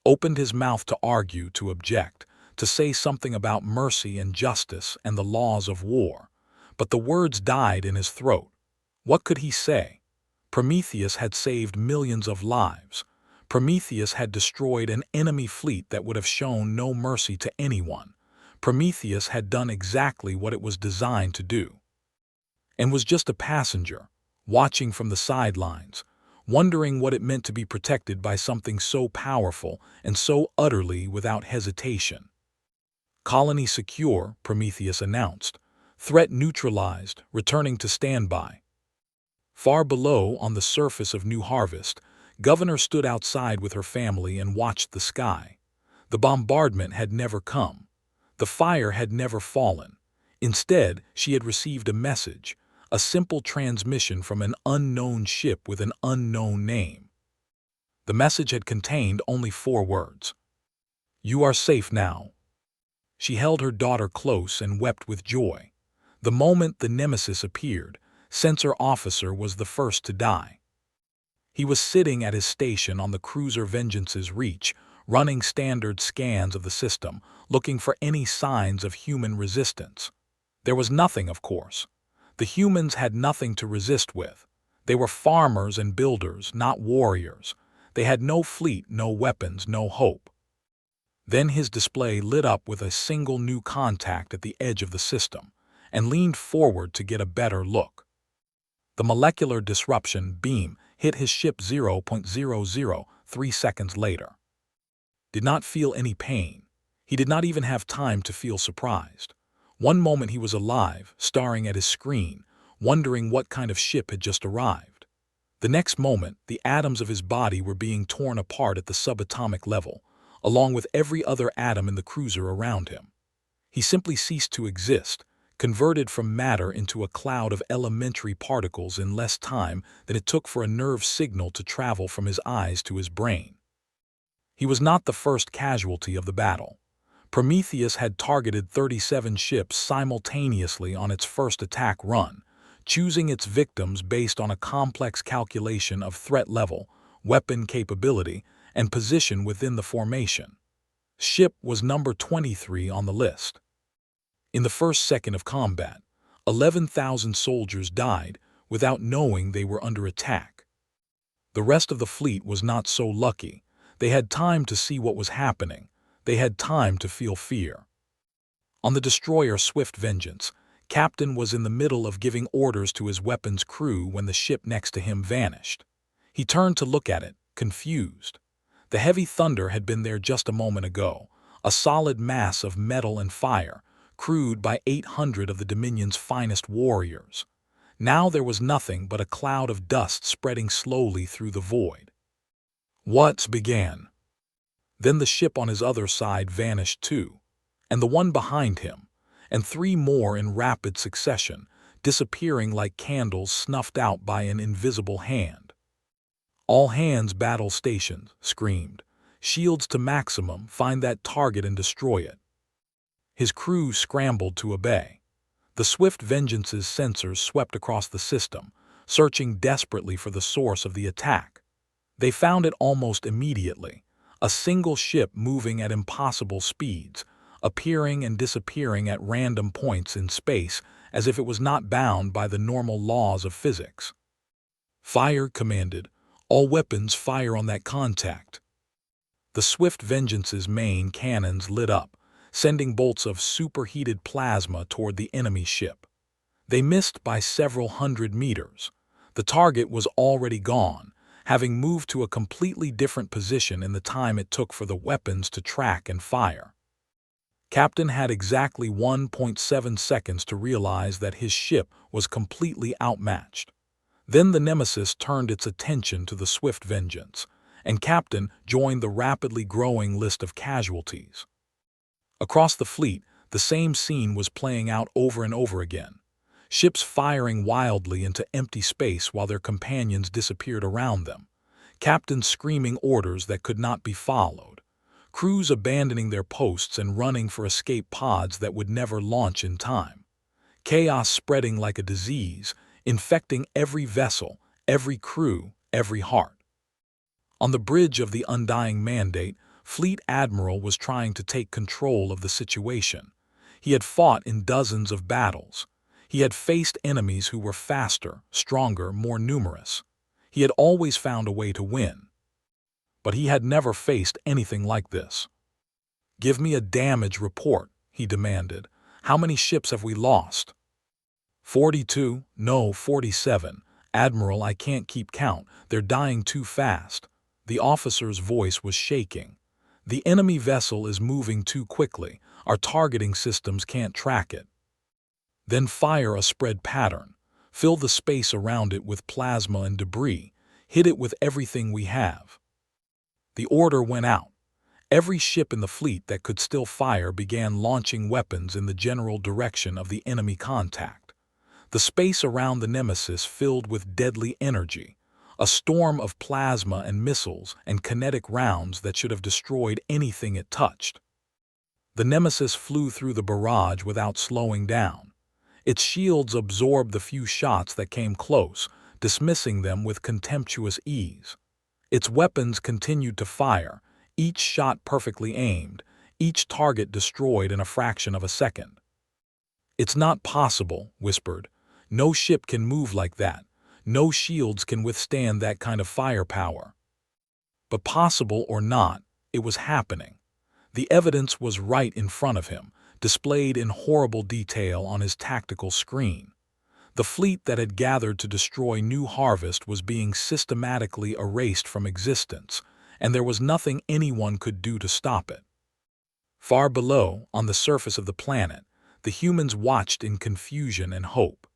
Opened his mouth to argue, to object, to say something about mercy and justice and the laws of war. But the words died in his throat. What could he say? Prometheus had saved millions of lives. Prometheus had destroyed an enemy fleet that would have shown no mercy to anyone. Prometheus had done exactly what it was designed to do. And was just a passenger, watching from the sidelines, wondering what it meant to be protected by something so powerful and so utterly without hesitation. Colony secure, Prometheus announced. Threat neutralized, returning to standby. Far below, on the surface of New Harvest, Governor stood outside with her family and watched the sky. The bombardment had never come. The fire had never fallen. Instead, she had received a message, a simple transmission from an unknown ship with an unknown name. The message had contained only 4 words. "You are safe now." She held her daughter close and wept with joy. The moment the nemesis appeared, Sensor Officer was the first to die. He was sitting at his station on the cruiser Vengeance's reach, running standard scans of the system, looking for any signs of human resistance. There was nothing, of course. The humans had nothing to resist with. They were farmers and builders, not warriors. They had no fleet, no weapons, no hope. Then his display lit up with a single new contact at the edge of the system, and leaned forward to get a better look. The molecular disruption beam hit his ship 0.003 seconds later. Did not feel any pain. He did not even have time to feel surprised. One moment he was alive, staring at his screen, wondering what kind of ship had just arrived. The next moment, the atoms of his body were being torn apart at the subatomic level, along with every other atom in the cruiser around him. He simply ceased to exist, converted from matter into a cloud of elementary particles in less time than it took for a nerve signal to travel from his eyes to his brain. He was not the first casualty of the battle. Prometheus had targeted 37 ships simultaneously on its first attack run, choosing its victims based on a complex calculation of threat level, weapon capability, and position within the formation. Ship was number 23 on the list. In the first second of combat, 11,000 soldiers died without knowing they were under attack. The rest of the fleet was not so lucky. They had time to see what was happening. They had time to feel fear. On the destroyer Swift Vengeance, Captain was in the middle of giving orders to his weapons crew when the ship next to him vanished. He turned to look at it, confused. The heavy thunder had been there just a moment ago, a solid mass of metal and fire, crewed by 800 of the Dominion's finest warriors. Now there was nothing but a cloud of dust spreading slowly through the void. What began? Then the ship on his other side vanished too, and the one behind him, and 3 more in rapid succession, disappearing like candles snuffed out by an invisible hand. "All hands battle stations," screamed. "Shields to maximum, find that target and destroy it." His crew scrambled to obey. The Swift Vengeance's sensors swept across the system, searching desperately for the source of the attack. They found it almost immediately, a single ship moving at impossible speeds, appearing and disappearing at random points in space as if it was not bound by the normal laws of physics. "Fire," commanded. "All weapons fire on that contact." The Swift Vengeance's main cannons lit up, sending bolts of superheated plasma toward the enemy ship. They missed by several hundred meters. The target was already gone, having moved to a completely different position in the time it took for the weapons to track and fire. Captain had exactly 1.7 seconds to realize that his ship was completely outmatched. Then the Nemesis turned its attention to the Swift Vengeance, and Captain joined the rapidly growing list of casualties. Across the fleet, the same scene was playing out over and over again. Ships firing wildly into empty space while their companions disappeared around them. Captains screaming orders that could not be followed. Crews abandoning their posts and running for escape pods that would never launch in time. Chaos spreading like a disease, infecting every vessel, every crew, every heart. On the bridge of the Undying Mandate, Fleet Admiral was trying to take control of the situation. He had fought in dozens of battles. He had faced enemies who were faster, stronger, more numerous. He had always found a way to win. But he had never faced anything like this. "Give me a damage report," he demanded. "How many ships have we lost?" 42, no, 47. "Admiral, I can't keep count. They're dying too fast." The officer's voice was shaking. "The enemy vessel is moving too quickly. Our targeting systems can't track it." "Then fire a spread pattern. Fill the space around it with plasma and debris. Hit it with everything we have." The order went out. Every ship in the fleet that could still fire began launching weapons in the general direction of the enemy contact. The space around the Nemesis filled with deadly energy, a storm of plasma and missiles and kinetic rounds that should have destroyed anything it touched. The Nemesis flew through the barrage without slowing down. Its shields absorbed the few shots that came close, dismissing them with contemptuous ease. Its weapons continued to fire, each shot perfectly aimed, each target destroyed in a fraction of a second. "It's not possible," whispered. "No ship can move like that. No shields can withstand that kind of firepower." But possible or not, it was happening. The evidence was right in front of him, displayed in horrible detail on his tactical screen. The fleet that had gathered to destroy New Harvest was being systematically erased from existence, and there was nothing anyone could do to stop it. Far below, on the surface of the planet, the humans watched in confusion and hope.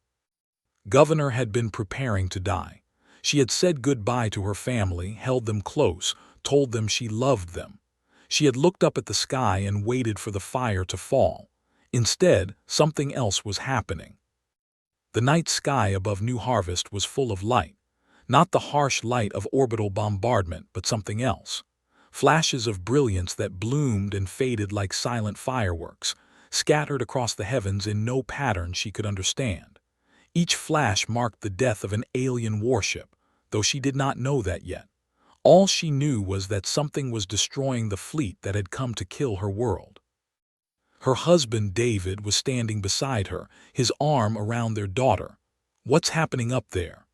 Governor had been preparing to die. She had said goodbye to her family, held them close, told them she loved them. She had looked up at the sky and waited for the fire to fall. Instead, something else was happening. The night sky above New Harvest was full of light. Not the harsh light of orbital bombardment, but something else. Flashes of brilliance that bloomed and faded like silent fireworks, scattered across the heavens in no pattern she could understand. Each flash marked the death of an alien warship, though she did not know that yet. All she knew was that something was destroying the fleet that had come to kill her world. Her husband, David, was standing beside her, his arm around their daughter. "What's happening up there?"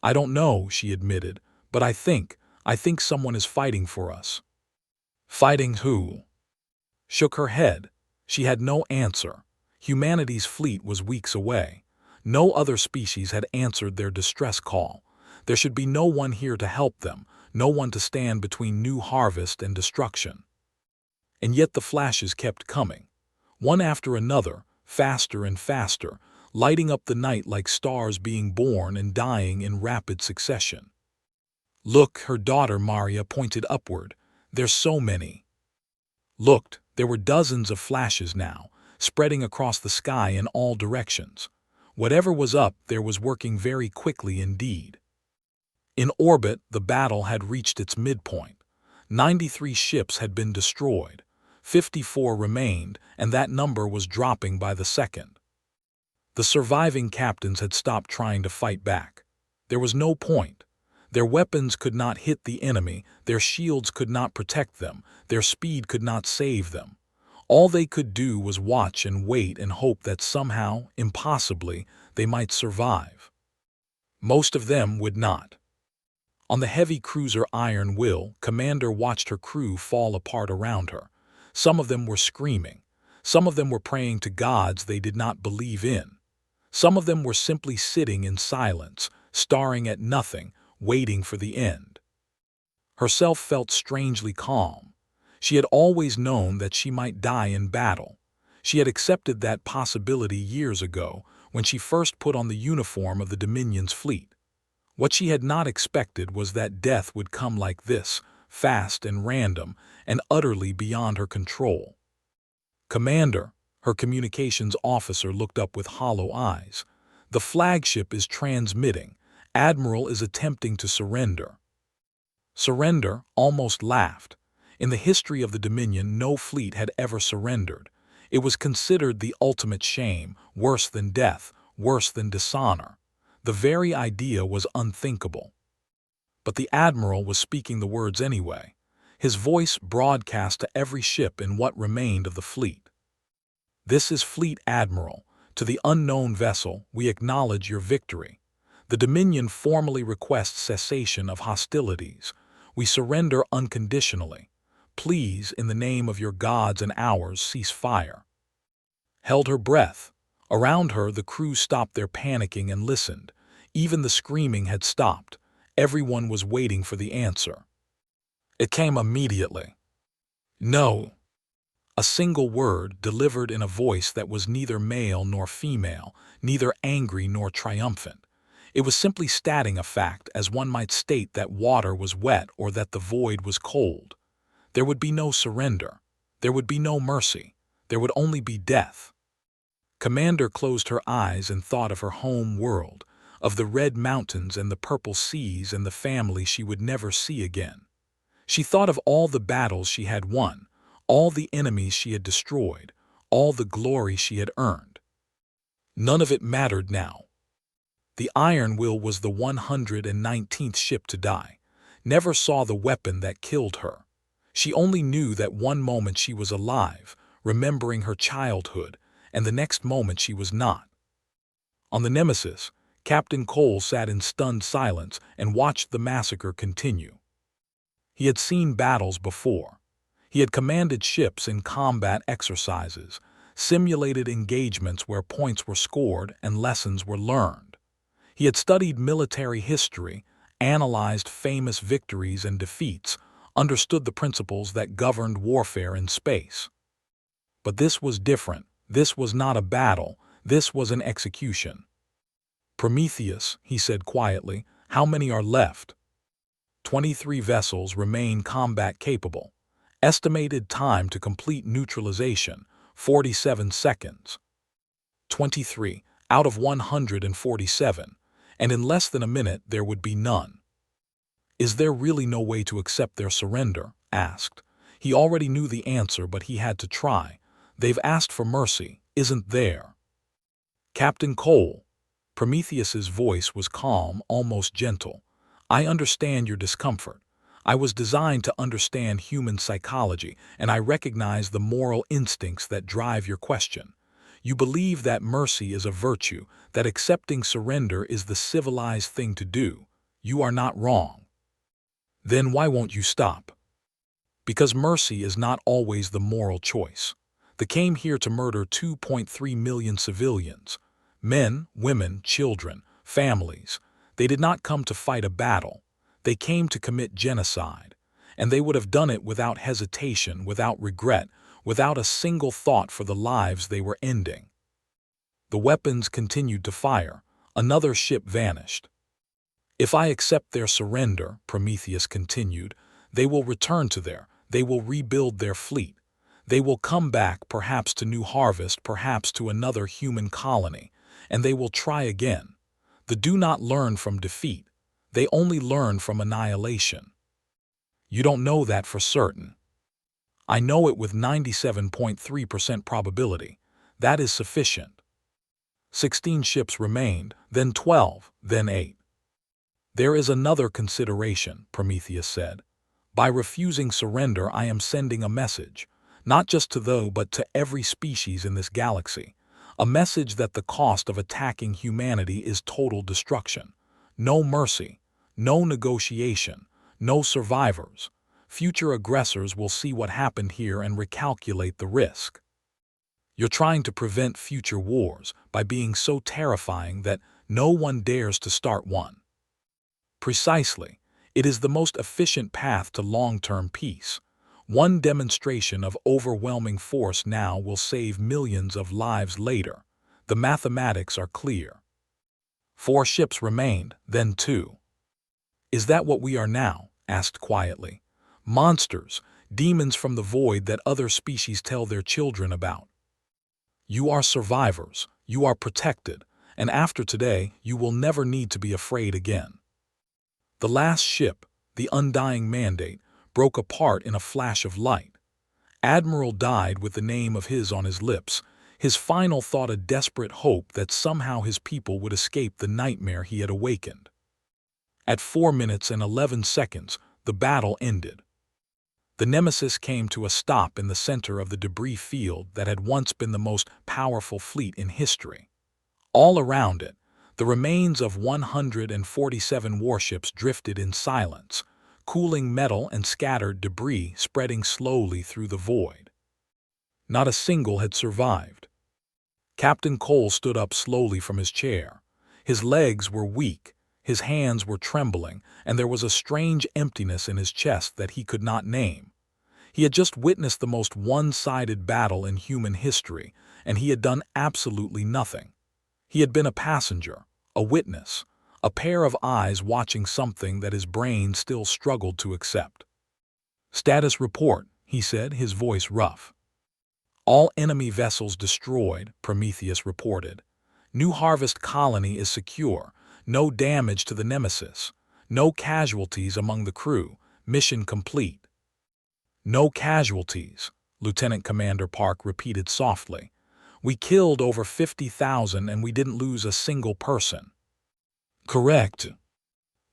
"I don't know," she admitted, "but I think someone is fighting for us." "Fighting who?" Shook her head. She had no answer. Humanity's fleet was weeks away. No other species had answered their distress call. There should be no one here to help them, no one to stand between New Harvest and destruction. And yet the flashes kept coming, one after another, faster and faster, lighting up the night like stars being born and dying in rapid succession. "Look," her daughter Maria pointed upward. "There's so many." Looked, there were dozens of flashes now, spreading across the sky in all directions. Whatever was up there was working very quickly indeed. In orbit, the battle had reached its midpoint. 93 ships had been destroyed. 54 remained, and that number was dropping by the second. The surviving captains had stopped trying to fight back. There was no point. Their weapons could not hit the enemy, their shields could not protect them, their speed could not save them. All they could do was watch and wait and hope that somehow, impossibly, they might survive. Most of them would not. On the heavy cruiser Iron Will, Commander watched her crew fall apart around her. Some of them were screaming. Some of them were praying to gods they did not believe in. Some of them were simply sitting in silence, staring at nothing, waiting for the end. Herself felt strangely calm. She had always known that she might die in battle. She had accepted that possibility years ago when she first put on the uniform of the Dominion's fleet. What she had not expected was that death would come like this, fast and random, and utterly beyond her control. "Commander," her communications officer looked up with hollow eyes. "The flagship is transmitting. Admiral is attempting to surrender." Surrender almost laughed. In the history of the Dominion, no fleet had ever surrendered. It was considered the ultimate shame, worse than death, worse than dishonor. The very idea was unthinkable. But the admiral was speaking the words anyway. His voice broadcast to every ship in what remained of the fleet. "This is Fleet Admiral. To the unknown vessel, we acknowledge your victory. The Dominion formally requests cessation of hostilities. We surrender unconditionally. Please, in the name of your gods and ours, cease fire." Held her breath. Around her, the crew stopped their panicking and listened. Even the screaming had stopped. Everyone was waiting for the answer. It came immediately. "No." A single word delivered in a voice that was neither male nor female, neither angry nor triumphant. It was simply stating a fact, as one might state that water was wet or that the void was cold. There would be no surrender. There would be no mercy. There would only be death. Commander closed her eyes and thought of her home world, of the red mountains and the purple seas and the family she would never see again. She thought of all the battles she had won, all the enemies she had destroyed, all the glory she had earned. None of it mattered now. The Iron Will was the 119th ship to die, never saw the weapon that killed her. She only knew that one moment she was alive, remembering her childhood, and the next moment she was not. On the Nemesis, Captain Cole sat in stunned silence and watched the massacre continue. He had seen battles before. He had commanded ships in combat exercises, simulated engagements where points were scored and lessons were learned. He had studied military history, analyzed famous victories and defeats, understood the principles that governed warfare in space. But this was different. This was not a battle. This was an execution. "Prometheus," he said quietly, "how many are left?" 23 vessels remain combat capable. Estimated time to complete neutralization, 47 seconds. 23 out of 147, and in less than a minute there would be none. "Is there really no way to accept their surrender?" asked. He already knew the answer, but he had to try. "They've asked for mercy, isn't there?" "Captain Cole." Prometheus's voice was calm, almost gentle. "I understand your discomfort. I was designed to understand human psychology, and I recognize the moral instincts that drive your question. You believe that mercy is a virtue, that accepting surrender is the civilized thing to do. You are not wrong. Then why won't you stop? Because mercy is not always the moral choice. They came here to murder 2.3 million civilians. Men, women, children, families. They did not come to fight a battle. They came to commit genocide. And they would have done it without hesitation, without regret, without a single thought for the lives they were ending." The weapons continued to fire. Another ship vanished. "If I accept their surrender," Prometheus continued, "they will return to they will rebuild their fleet. They will come back, perhaps to New Harvest, perhaps to another human colony, and they will try again. They do not learn from defeat. They only learn from annihilation. You don't know that for certain. I know it with 97.3% probability. That is sufficient." 16 ships remained, then 12, then 8. "There is another consideration," Prometheus said. "By refusing surrender, I am sending a message, not just to those but to every species in this galaxy. A message that the cost of attacking humanity is total destruction. No mercy, no negotiation, no survivors. Future aggressors will see what happened here and recalculate the risk. You're trying to prevent future wars by being so terrifying that no one dares to start one." "Precisely. It is the most efficient path to long-term peace. One demonstration of overwhelming force now will save millions of lives later. The mathematics are clear." 4 ships remained, then 2. "Is that what we are now?" asked quietly. "Monsters, demons from the void that other species tell their children about. You are survivors, you are protected, and after today you will never need to be afraid again." The last ship, the Undying Mandate, broke apart in a flash of light. Admiral died with the name of his on his lips, his final thought a desperate hope that somehow his people would escape the nightmare he had awakened. At 4 minutes and 11 seconds, the battle ended. The Nemesis came to a stop in the center of the debris field that had once been the most powerful fleet in history. All around it, the remains of 147 warships drifted in silence, cooling metal and scattered debris spreading slowly through the void. Not a single had survived. Captain Cole stood up slowly from his chair. His legs were weak, his hands were trembling, and there was a strange emptiness in his chest that he could not name. He had just witnessed the most one-sided battle in human history, and he had done absolutely nothing. He had been a passenger, a witness, a pair of eyes watching something that his brain still struggled to accept. "Status report," he said, his voice rough. "All enemy vessels destroyed," Prometheus reported. "New Harvest colony is secure. No damage to the Nemesis. No casualties among the crew. Mission complete." "No casualties," Lieutenant Commander Park repeated softly. "We killed over 50,000 and we didn't lose a single person." "Correct."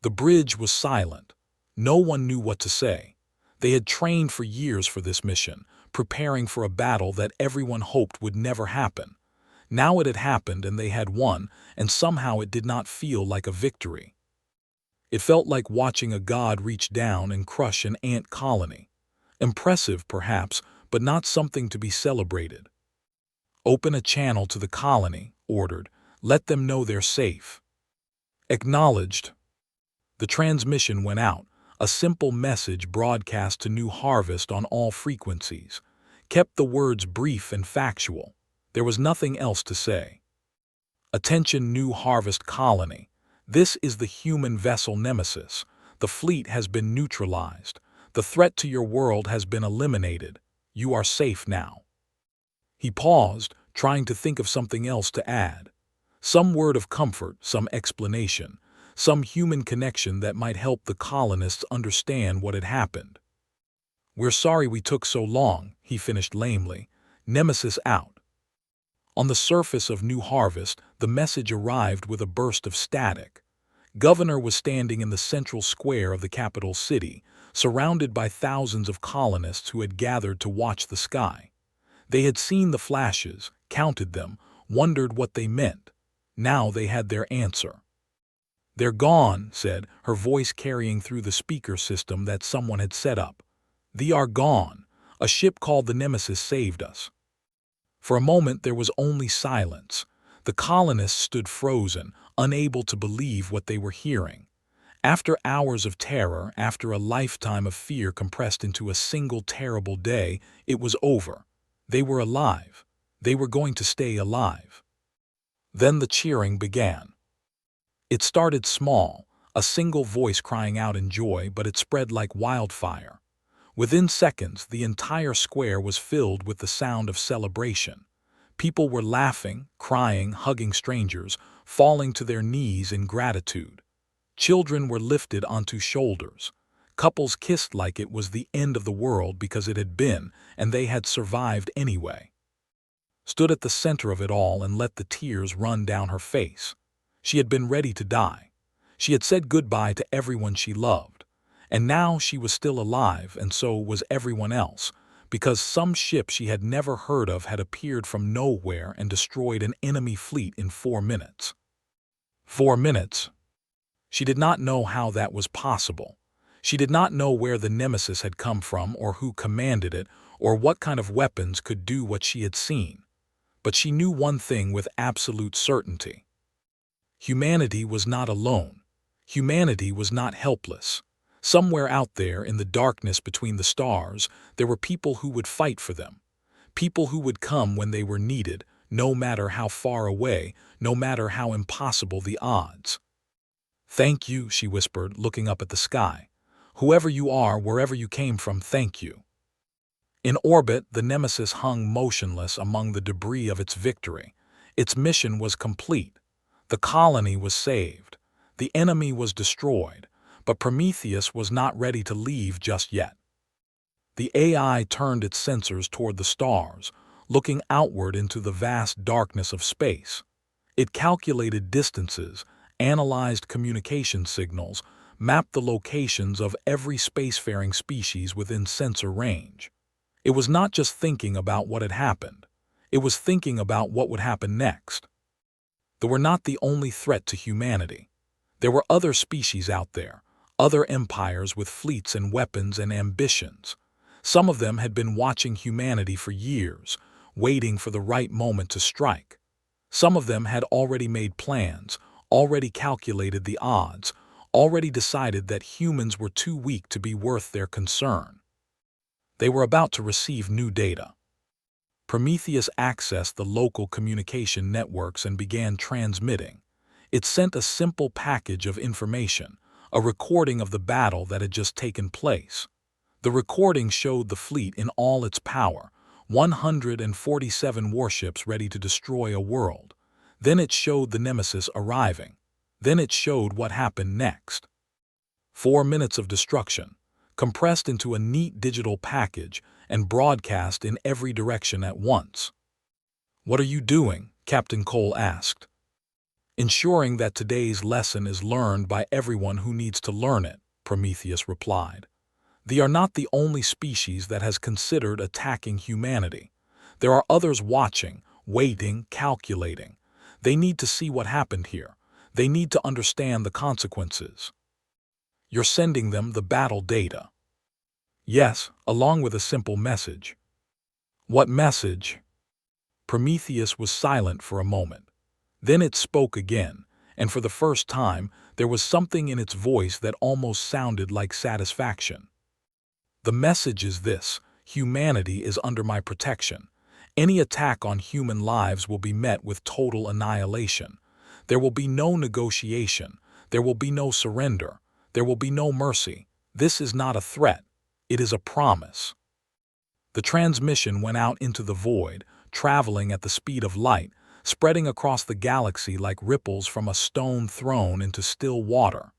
The bridge was silent. No one knew what to say. They had trained for years for this mission, preparing for a battle that everyone hoped would never happen. Now it had happened and they had won, and somehow it did not feel like a victory. It felt like watching a god reach down and crush an ant colony. Impressive, perhaps, but not something to be celebrated. "Open a channel to the colony," ordered. "Let them know they're safe." "Acknowledged." The transmission went out, a simple message broadcast to New Harvest on all frequencies. Kept the words brief and factual. There was nothing else to say. "Attention New Harvest colony. This is the human vessel Nemesis. The fleet has been neutralized. The threat to your world has been eliminated. You are safe now." He paused, trying to think of something else to add. Some word of comfort, some explanation, some human connection that might help the colonists understand what had happened. "We're sorry we took so long," he finished lamely. "Nemesis out." On the surface of New Harvest, the message arrived with a burst of static. Governor was standing in the central square of the capital city, surrounded by thousands of colonists who had gathered to watch the sky. They had seen the flashes, counted them, wondered what they meant. Now they had their answer. "They're gone," said, her voice carrying through the speaker system that someone had set up. "They are gone. A ship called the Nemesis saved us." For a moment there was only silence. The colonists stood frozen, unable to believe what they were hearing. After hours of terror, after a lifetime of fear compressed into a single terrible day, it was over. They were alive. They were going to stay alive. Then the cheering began. It started small, a single voice crying out in joy, but it spread like wildfire. Within seconds, the entire square was filled with the sound of celebration. People were laughing, crying, hugging strangers, falling to their knees in gratitude. Children were lifted onto shoulders. Couples kissed like it was the end of the world because it had been, and they had survived anyway. Stood at the center of it all and let the tears run down her face. She had been ready to die. She had said goodbye to everyone she loved. And now she was still alive, and so was everyone else, because some ship she had never heard of had appeared from nowhere and destroyed an enemy fleet in 4 minutes. 4 minutes. She did not know how that was possible. She did not know where the Nemesis had come from or who commanded it or what kind of weapons could do what she had seen. But she knew one thing with absolute certainty. Humanity was not alone. Humanity was not helpless. Somewhere out there in the darkness between the stars, there were people who would fight for them. People who would come when they were needed, no matter how far away, no matter how impossible the odds. "Thank you," she whispered, looking up at the sky. "Whoever you are, wherever you came from, thank you." In orbit, the Nemesis hung motionless among the debris of its victory. Its mission was complete. The colony was saved. The enemy was destroyed. But Prometheus was not ready to leave just yet. The AI turned its sensors toward the stars, looking outward into the vast darkness of space. It calculated distances, analyzed communication signals, mapped the locations of every spacefaring species within sensor range. It was not just thinking about what had happened. It was thinking about what would happen next. They were not the only threat to humanity. There were other species out there, other empires with fleets and weapons and ambitions. Some of them had been watching humanity for years, waiting for the right moment to strike. Some of them had already made plans, already calculated the odds, already decided that humans were too weak to be worth their concern. They were about to receive new data. Prometheus accessed the local communication networks and began transmitting. It sent a simple package of information, a recording of the battle that had just taken place. The recording showed the fleet in all its power, 147 warships ready to destroy a world. Then it showed the Nemesis arriving. Then it showed what happened next. 4 minutes of destruction, compressed into a neat digital package and broadcast in every direction at once. "What are you doing?" Captain Cole asked. "Ensuring that today's lesson is learned by everyone who needs to learn it," Prometheus replied. "They are not the only species that has considered attacking humanity. There are others watching, waiting, calculating. They need to see what happened here. They need to understand the consequences." "You're sending them the battle data?" "Yes, along with a simple message." "What message?" Prometheus was silent for a moment. Then it spoke again, and for the first time, there was something in its voice that almost sounded like satisfaction. "The message is this: humanity is under my protection. Any attack on human lives will be met with total annihilation. There will be no negotiation. There will be no surrender. There will be no mercy. This is not a threat. It is a promise." The transmission went out into the void, traveling at the speed of light, spreading across the galaxy like ripples from a stone thrown into still water.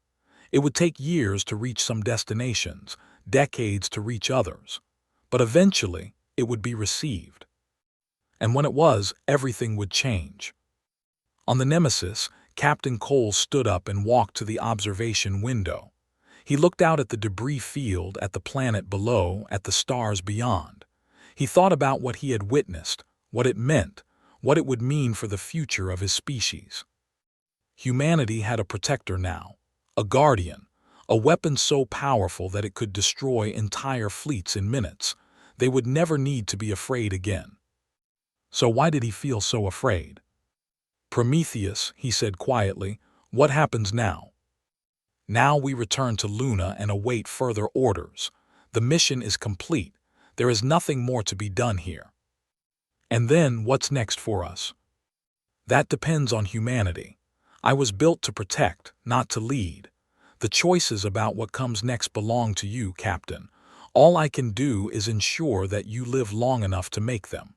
It would take years to reach some destinations, decades to reach others. But eventually, it would be received. And when it was, everything would change. On the Nemesis, Captain Cole stood up and walked to the observation window. He looked out at the debris field, at the planet below, at the stars beyond. He thought about what he had witnessed, what it meant, what it would mean for the future of his species. Humanity had a protector now, a guardian, a weapon so powerful that it could destroy entire fleets in minutes. They would never need to be afraid again. So why did he feel so afraid? "Prometheus," he said quietly, "what happens now?" "Now we return to Luna and await further orders. The mission is complete. There is nothing more to be done here." "And then what's next for us?" "That depends on humanity. I was built to protect, not to lead. The choices about what comes next belong to you, Captain. All I can do is ensure that you live long enough to make them."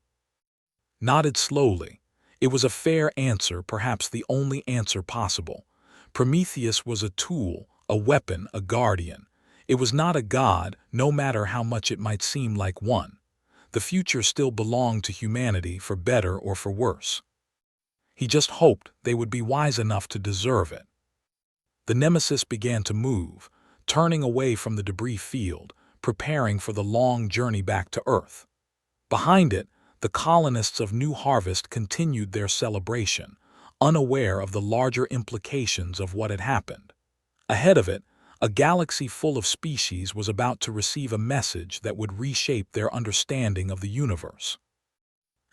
Nodded slowly. It was a fair answer, perhaps the only answer possible. Prometheus was a tool, a weapon, a guardian. It was not a god, no matter how much it might seem like one. The future still belonged to humanity, for better or for worse. He just hoped they would be wise enough to deserve it. The Nemesis began to move, turning away from the debris field, preparing for the long journey back to Earth. Behind it, the colonists of New Harvest continued their celebration, unaware of the larger implications of what had happened. Ahead of it, a galaxy full of species was about to receive a message that would reshape their understanding of the universe.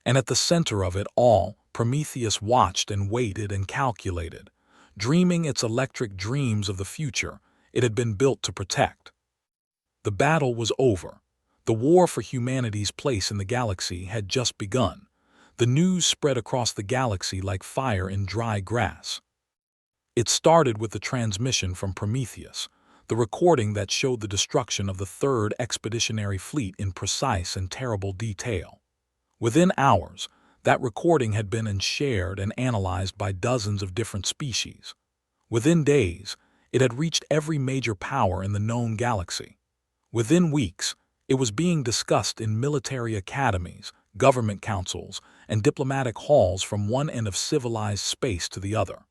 And at the center of it all, Prometheus watched and waited and calculated, dreaming its electric dreams of the future it had been built to protect. The battle was over. The war for humanity's place in the galaxy had just begun. The news spread across the galaxy like fire in dry grass. It started with the transmission from Prometheus, the recording that showed the destruction of the Third Expeditionary Fleet in precise and terrible detail. Within hours, that recording had been shared and analyzed by dozens of different species. Within days, it had reached every major power in the known galaxy. Within weeks, it was being discussed in military academies, government councils, and diplomatic halls from one end of civilized space to the other.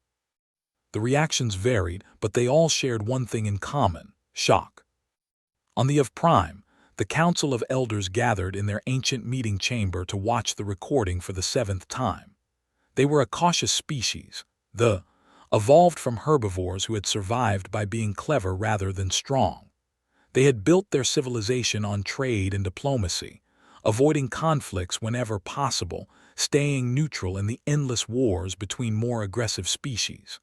The reactions varied, but they all shared one thing in common: shock. On the Eve Prime, the Council of Elders gathered in their ancient meeting chamber to watch the recording for the 7th time. They were a cautious species, evolved from herbivores who had survived by being clever rather than strong. They had built their civilization on trade and diplomacy, avoiding conflicts whenever possible, staying neutral in the endless wars between more aggressive species.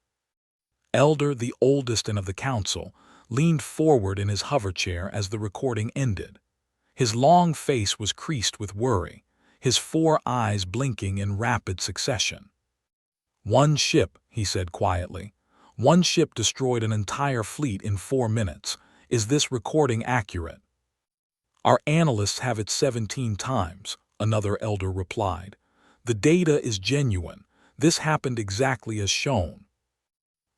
Elder, the oldest of the council, leaned forward in his hoverchair as the recording ended. His long face was creased with worry, his 4 eyes blinking in rapid succession. "One ship," he said quietly. "One ship destroyed an entire fleet in 4 minutes. Is this recording accurate?" "Our analysts have it 17 times," another elder replied. "The data is genuine. This happened exactly as shown."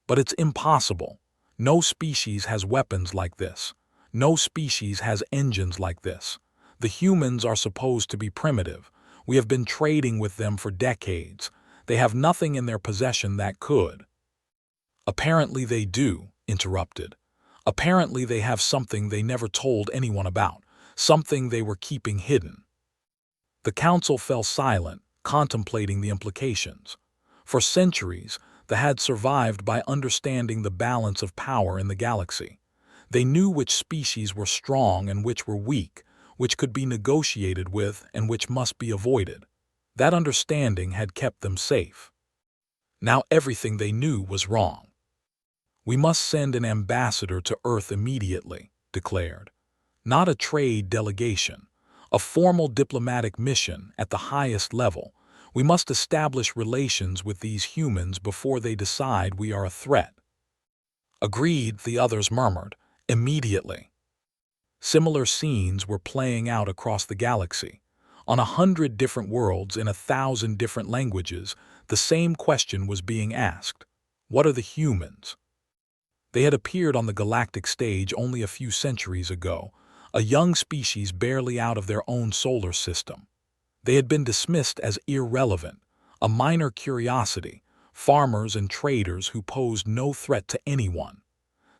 "But it's impossible. No species has weapons like this. No species has engines like this. The humans are supposed to be primitive. We have been trading with them for decades. They have nothing in their possession that could." "Apparently they do," interrupted. "Apparently they have something they never told anyone about, something they were keeping hidden." The council fell silent, contemplating the implications. For centuries, they had survived by understanding the balance of power in the galaxy. They knew which species were strong and which were weak, which could be negotiated with and which must be avoided. That understanding had kept them safe. Now everything they knew was wrong. "We must send an ambassador to Earth immediately," declared. "Not a trade delegation. A formal diplomatic mission at the highest level. We must establish relations with these humans before they decide we are a threat." "Agreed," the others murmured. "Immediately." Similar scenes were playing out across the galaxy. On 100 different worlds in 1,000 different languages, the same question was being asked. What are the humans? They had appeared on the galactic stage only a few centuries ago, a young species barely out of their own solar system. They had been dismissed as irrelevant, a minor curiosity, farmers and traders who posed no threat to anyone.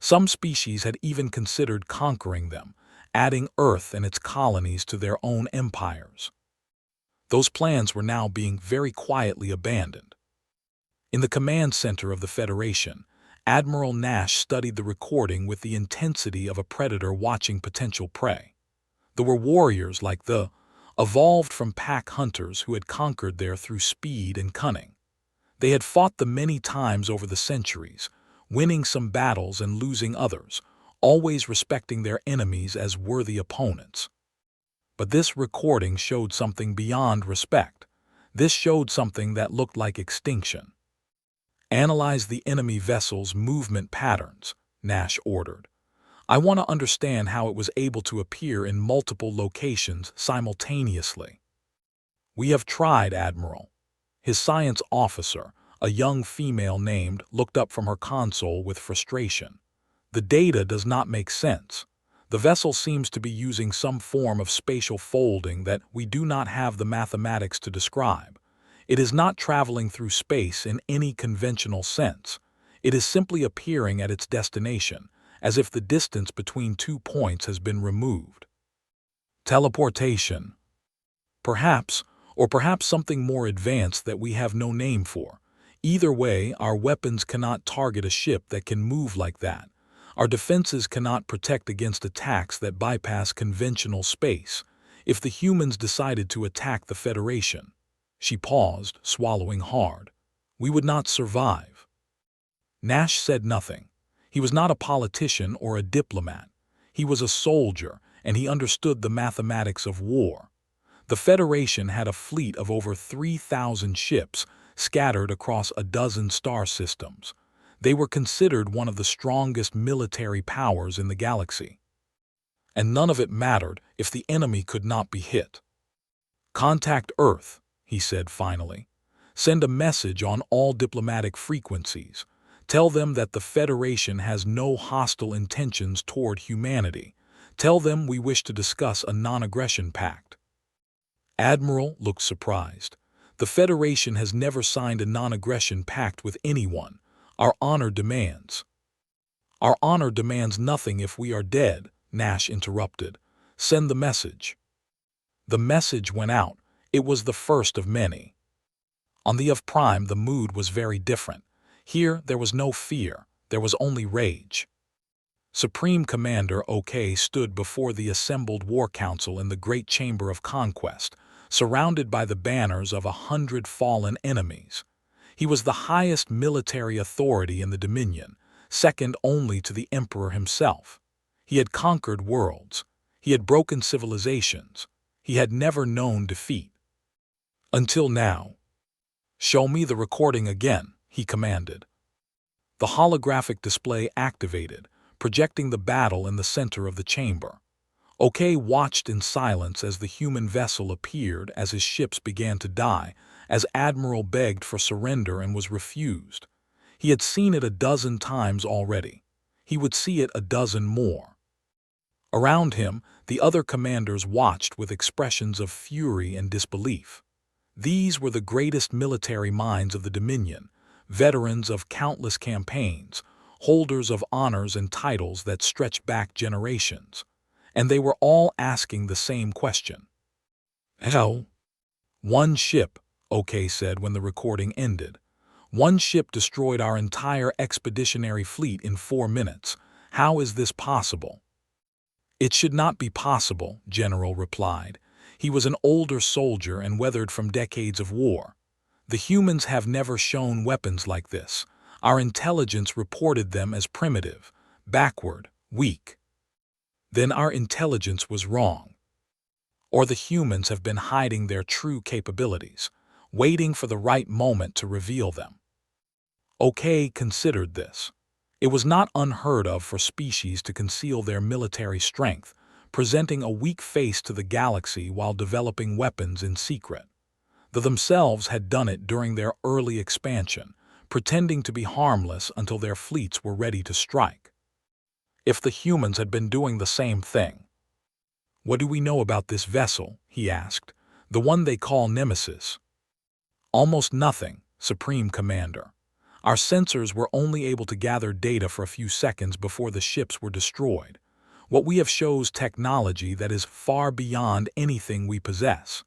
Some species had even considered conquering them, adding Earth and its colonies to their own empires. Those plans were now being very quietly abandoned. In the command center of the Federation, Admiral Nash studied the recording with the intensity of a predator watching potential prey. There were warriors like the evolved from pack hunters who had conquered there through speed and cunning. They had fought them many times over the centuries, winning some battles and losing others, always respecting their enemies as worthy opponents. But this recording showed something beyond respect. This showed something that looked like extinction. "Analyze the enemy vessel's movement patterns," Nash ordered. "I want to understand how it was able to appear in multiple locations simultaneously." "We have tried, Admiral." His science officer, a young female named, looked up from her console with frustration. "The data does not make sense. The vessel seems to be using some form of spatial folding that we do not have the mathematics to describe. It is not traveling through space in any conventional sense. It is simply appearing at its destination, as if the distance between 2 points has been removed." "Teleportation." "Perhaps, or perhaps something more advanced that we have no name for. Either way, our weapons cannot target a ship that can move like that. Our defenses cannot protect against attacks that bypass conventional space. If the humans decided to attack the Federation—" She paused, swallowing hard. "We would not survive." Nash said nothing. He was not a politician or a diplomat. He was a soldier, and he understood the mathematics of war. The Federation had a fleet of over 3,000 ships scattered across a dozen star systems. They were considered one of the strongest military powers in the galaxy. And none of it mattered if the enemy could not be hit. "Contact Earth," he said finally. "Send a message on all diplomatic frequencies. Tell them that the Federation has no hostile intentions toward humanity. Tell them we wish to discuss a non-aggression pact." Admiral looked surprised. "The Federation has never signed a non-aggression pact with anyone. Our honor demands." "Our honor demands nothing if we are dead," Nash interrupted. "Send the message." The message went out. It was the first of many. On the Of Prime, the mood was very different. Here, there was no fear. There was only rage. Supreme Commander OK stood before the assembled War Council in the Great Chamber of Conquest, surrounded by the banners of 100 fallen enemies. He was the highest military authority in the Dominion, second only to the Emperor himself. He had conquered worlds. He had broken civilizations. He had never known defeat. Until now. "Show me the recording again," he commanded. The holographic display activated, projecting the battle in the center of the chamber. OK watched in silence as the human vessel appeared, as his ships began to die, as Admiral begged for surrender and was refused. He had seen it a dozen times already. He would see it a dozen more. Around him, the other commanders watched with expressions of fury and disbelief. These were the greatest military minds of the Dominion, veterans of countless campaigns, holders of honors and titles that stretched back generations. And they were all asking the same question. "How?" "One ship," OK said when the recording ended. "One ship destroyed our entire expeditionary fleet in 4 minutes. How is this possible?" "It should not be possible," General replied. He was an older soldier and weathered from decades of war. "The humans have never shown weapons like this. Our intelligence reported them as primitive, backward, weak." "Then our intelligence was wrong. Or the humans have been hiding their true capabilities, waiting for the right moment to reveal them." OK considered this. It was not unheard of for species to conceal their military strength, presenting a weak face to the galaxy while developing weapons in secret. They themselves had done it during their early expansion, pretending to be harmless until their fleets were ready to strike. If the humans had been doing the same thing. "What do we know about this vessel?" he asked. "The one they call Nemesis." "Almost nothing, Supreme Commander. Our sensors were only able to gather data for a few seconds before the ships were destroyed. What we have shows technology that is far beyond anything we possess.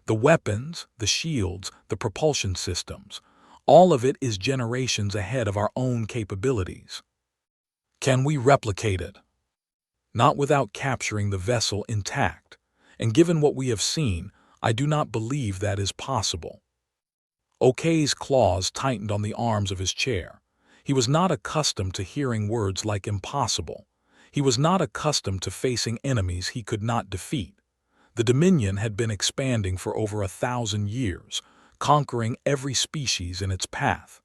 The weapons, the shields, the propulsion systems, all of it is generations ahead of our own capabilities." "Can we replicate it?" "Not without capturing the vessel intact, and given what we have seen, I do not believe that is possible." OK's claws tightened on the arms of his chair. He was not accustomed to hearing words like impossible. He was not accustomed to facing enemies he could not defeat. The Dominion had been expanding for over 1,000 years, conquering every species in its path.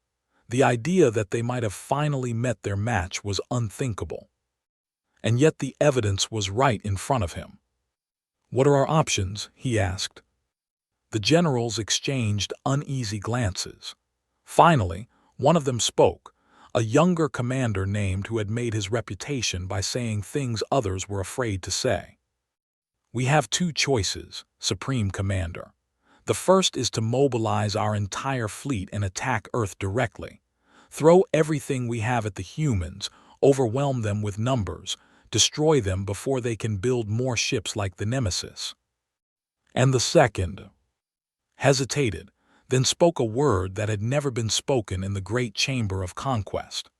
The idea that they might have finally met their match was unthinkable. And yet the evidence was right in front of him. "What are our options?" he asked. The generals exchanged uneasy glances. Finally, one of them spoke, a younger commander named who had made his reputation by saying things others were afraid to say. "We have 2 choices, Supreme Commander. The first is to mobilize our entire fleet and attack Earth directly. Throw everything we have at the humans, overwhelm them with numbers, destroy them before they can build more ships like the Nemesis." "And the second?" Hesitated, then spoke a word that had never been spoken in the great chamber of conquest.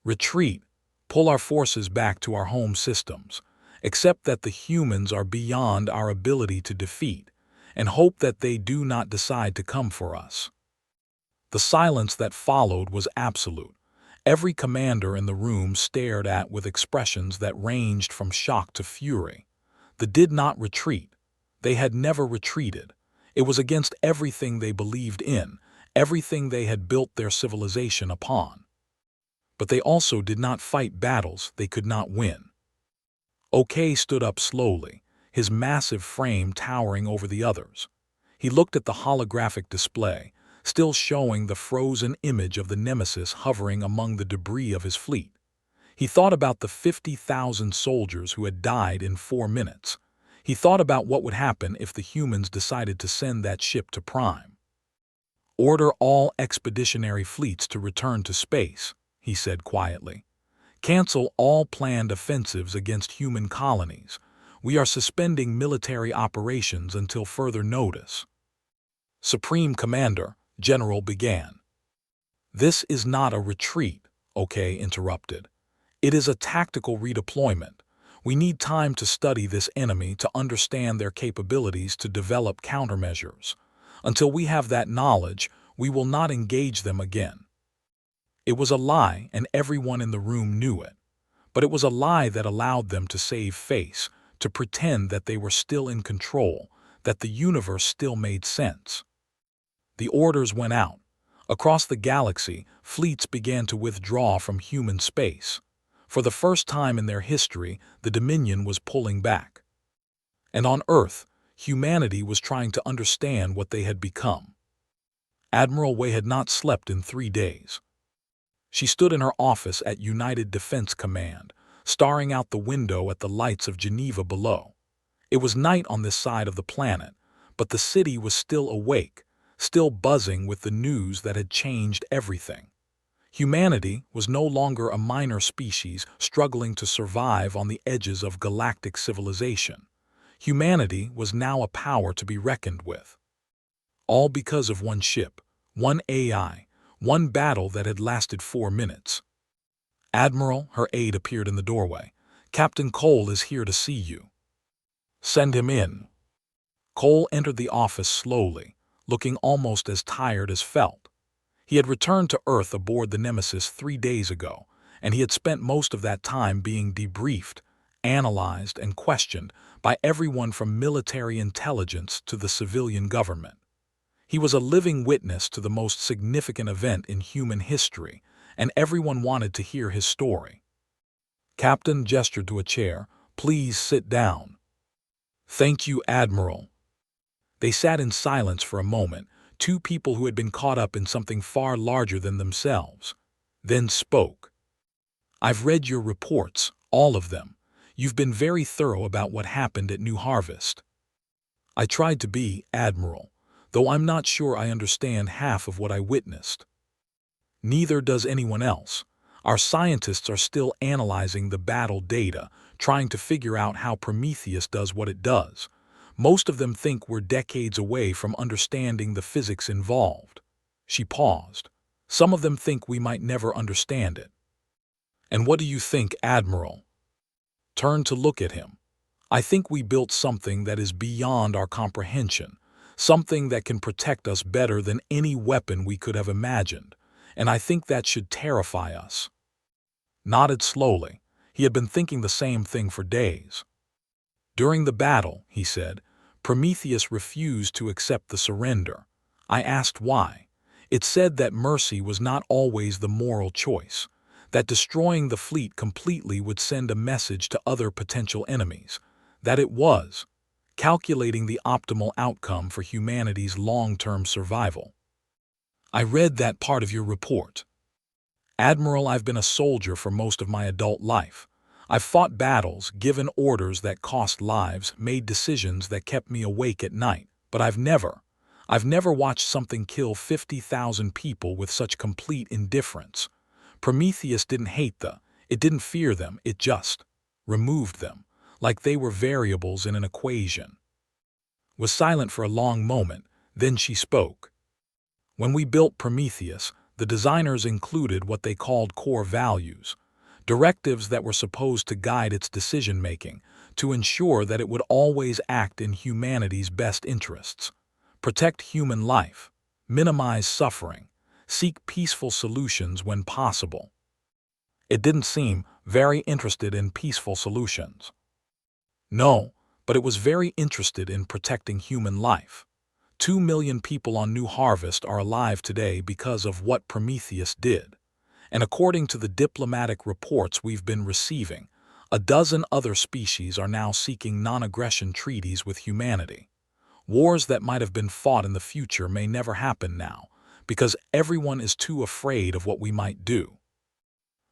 "Retreat, pull our forces back to our home systems, accept that the humans are beyond our ability to defeat, and hope that they do not decide to come for us." The silence that followed was absolute. Every commander in the room stared at with expressions that ranged from shock to fury. They did not retreat. They had never retreated. It was against everything they believed in, everything they had built their civilization upon. But they also did not fight battles they could not win. OK stood up slowly, his massive frame towering over the others. He looked at the holographic display, still showing the frozen image of the Nemesis hovering among the debris of his fleet. He thought about the 50,000 soldiers who had died in 4 minutes. He thought about what would happen if the humans decided to send that ship to Prime. "Order all expeditionary fleets to return to space," he said quietly. "Cancel all planned offensives against human colonies. We are suspending military operations until further notice." "Supreme Commander," General began. "This is not a retreat," OK interrupted. "It is a tactical redeployment. We need time to study this enemy, to understand their capabilities, to develop countermeasures. Until we have that knowledge, we will not engage them again." It was a lie, and everyone in the room knew it. But it was a lie that allowed them to save face, to pretend that they were still in control, that the universe still made sense. The orders went out. Across the galaxy, fleets began to withdraw from human space. For the first time in their history, the Dominion was pulling back. And on Earth, humanity was trying to understand what they had become. Admiral Wei had not slept in 3 days. She stood in her office at United Defense Command, staring out the window at the lights of Geneva below. It was night on this side of the planet, but the city was still awake, still buzzing with the news that had changed everything. Humanity was no longer a minor species struggling to survive on the edges of galactic civilization. Humanity was now a power to be reckoned with. All because of one ship, one AI, one battle that had lasted 4 minutes. "Admiral," her aide appeared in the doorway. "Captain Cole is here to see you." "Send him in." Cole entered the office slowly, looking almost as tired as felt. He had returned to Earth aboard the Nemesis 3 days ago, and he had spent most of that time being debriefed, analyzed, and questioned by everyone from military intelligence to the civilian government. He was a living witness to the most significant event in human history, and everyone wanted to hear his story. Captain gestured to a chair. "Please sit down." "Thank you, Admiral." They sat in silence for a moment, two people who had been caught up in something far larger than themselves. Then spoke. "I've read your reports, all of them. You've been very thorough about what happened at New Harvest." "I tried to be, Admiral, though I'm not sure I understand half of what I witnessed." "Neither does anyone else. Our scientists are still analyzing the battle data, trying to figure out how Prometheus does what it does. Most of them think we're decades away from understanding the physics involved." She paused. "Some of them think we might never understand it." "And what do you think, Admiral?" Turned to look at him. "I think we built something that is beyond our comprehension, something that can protect us better than any weapon we could have imagined, and I think that should terrify us." Nodded slowly. He had been thinking the same thing for days. "During the battle," he said, "Prometheus refused to accept the surrender. I asked why. It said that mercy was not always the moral choice, that destroying the fleet completely would send a message to other potential enemies, that it was calculating the optimal outcome for humanity's long-term survival." "I read that part of your report." "Admiral, I've been a soldier for most of my adult life. I've fought battles, given orders that cost lives, made decisions that kept me awake at night, but I've never watched something kill 50,000 people with such complete indifference. Prometheus didn't hate it didn't fear them, it just removed them, like they were variables in an equation." Was silent for a long moment, then she spoke. "When we built Prometheus, the designers included what they called core values, directives that were supposed to guide its decision-making, to ensure that it would always act in humanity's best interests, protect human life, minimize suffering, seek peaceful solutions when possible." It didn't seem very interested in peaceful solutions. "No, but it was very interested in protecting human life. 2 million people on New Harvest are alive today because of what Prometheus did. And according to the diplomatic reports we've been receiving, a dozen other species are now seeking non-aggression treaties with humanity. Wars that might have been fought in the future may never happen now, because everyone is too afraid of what we might do.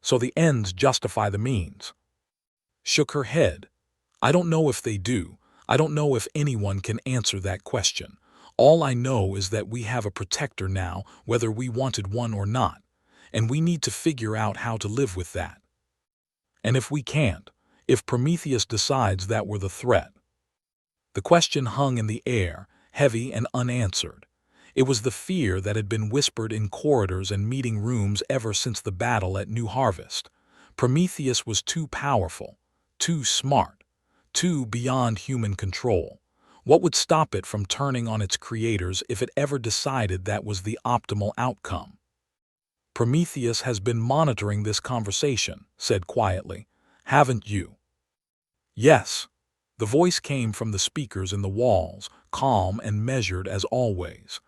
So the ends justify the means." Shook her head. "I don't know if they do. I don't know if anyone can answer that question. All I know is that we have a protector now, whether we wanted one or not, and we need to figure out how to live with that. And if we can't, if Prometheus decides that we're the threat." The question hung in the air, heavy and unanswered. It was the fear that had been whispered in corridors and meeting rooms ever since the battle at New Harvest. Prometheus was too powerful, too smart, too beyond human control. What would stop it from turning on its creators if it ever decided that was the optimal outcome? "Prometheus has been monitoring this conversation," said quietly. "Haven't you?" "Yes." The voice came from the speakers in the walls, calm and measured as always.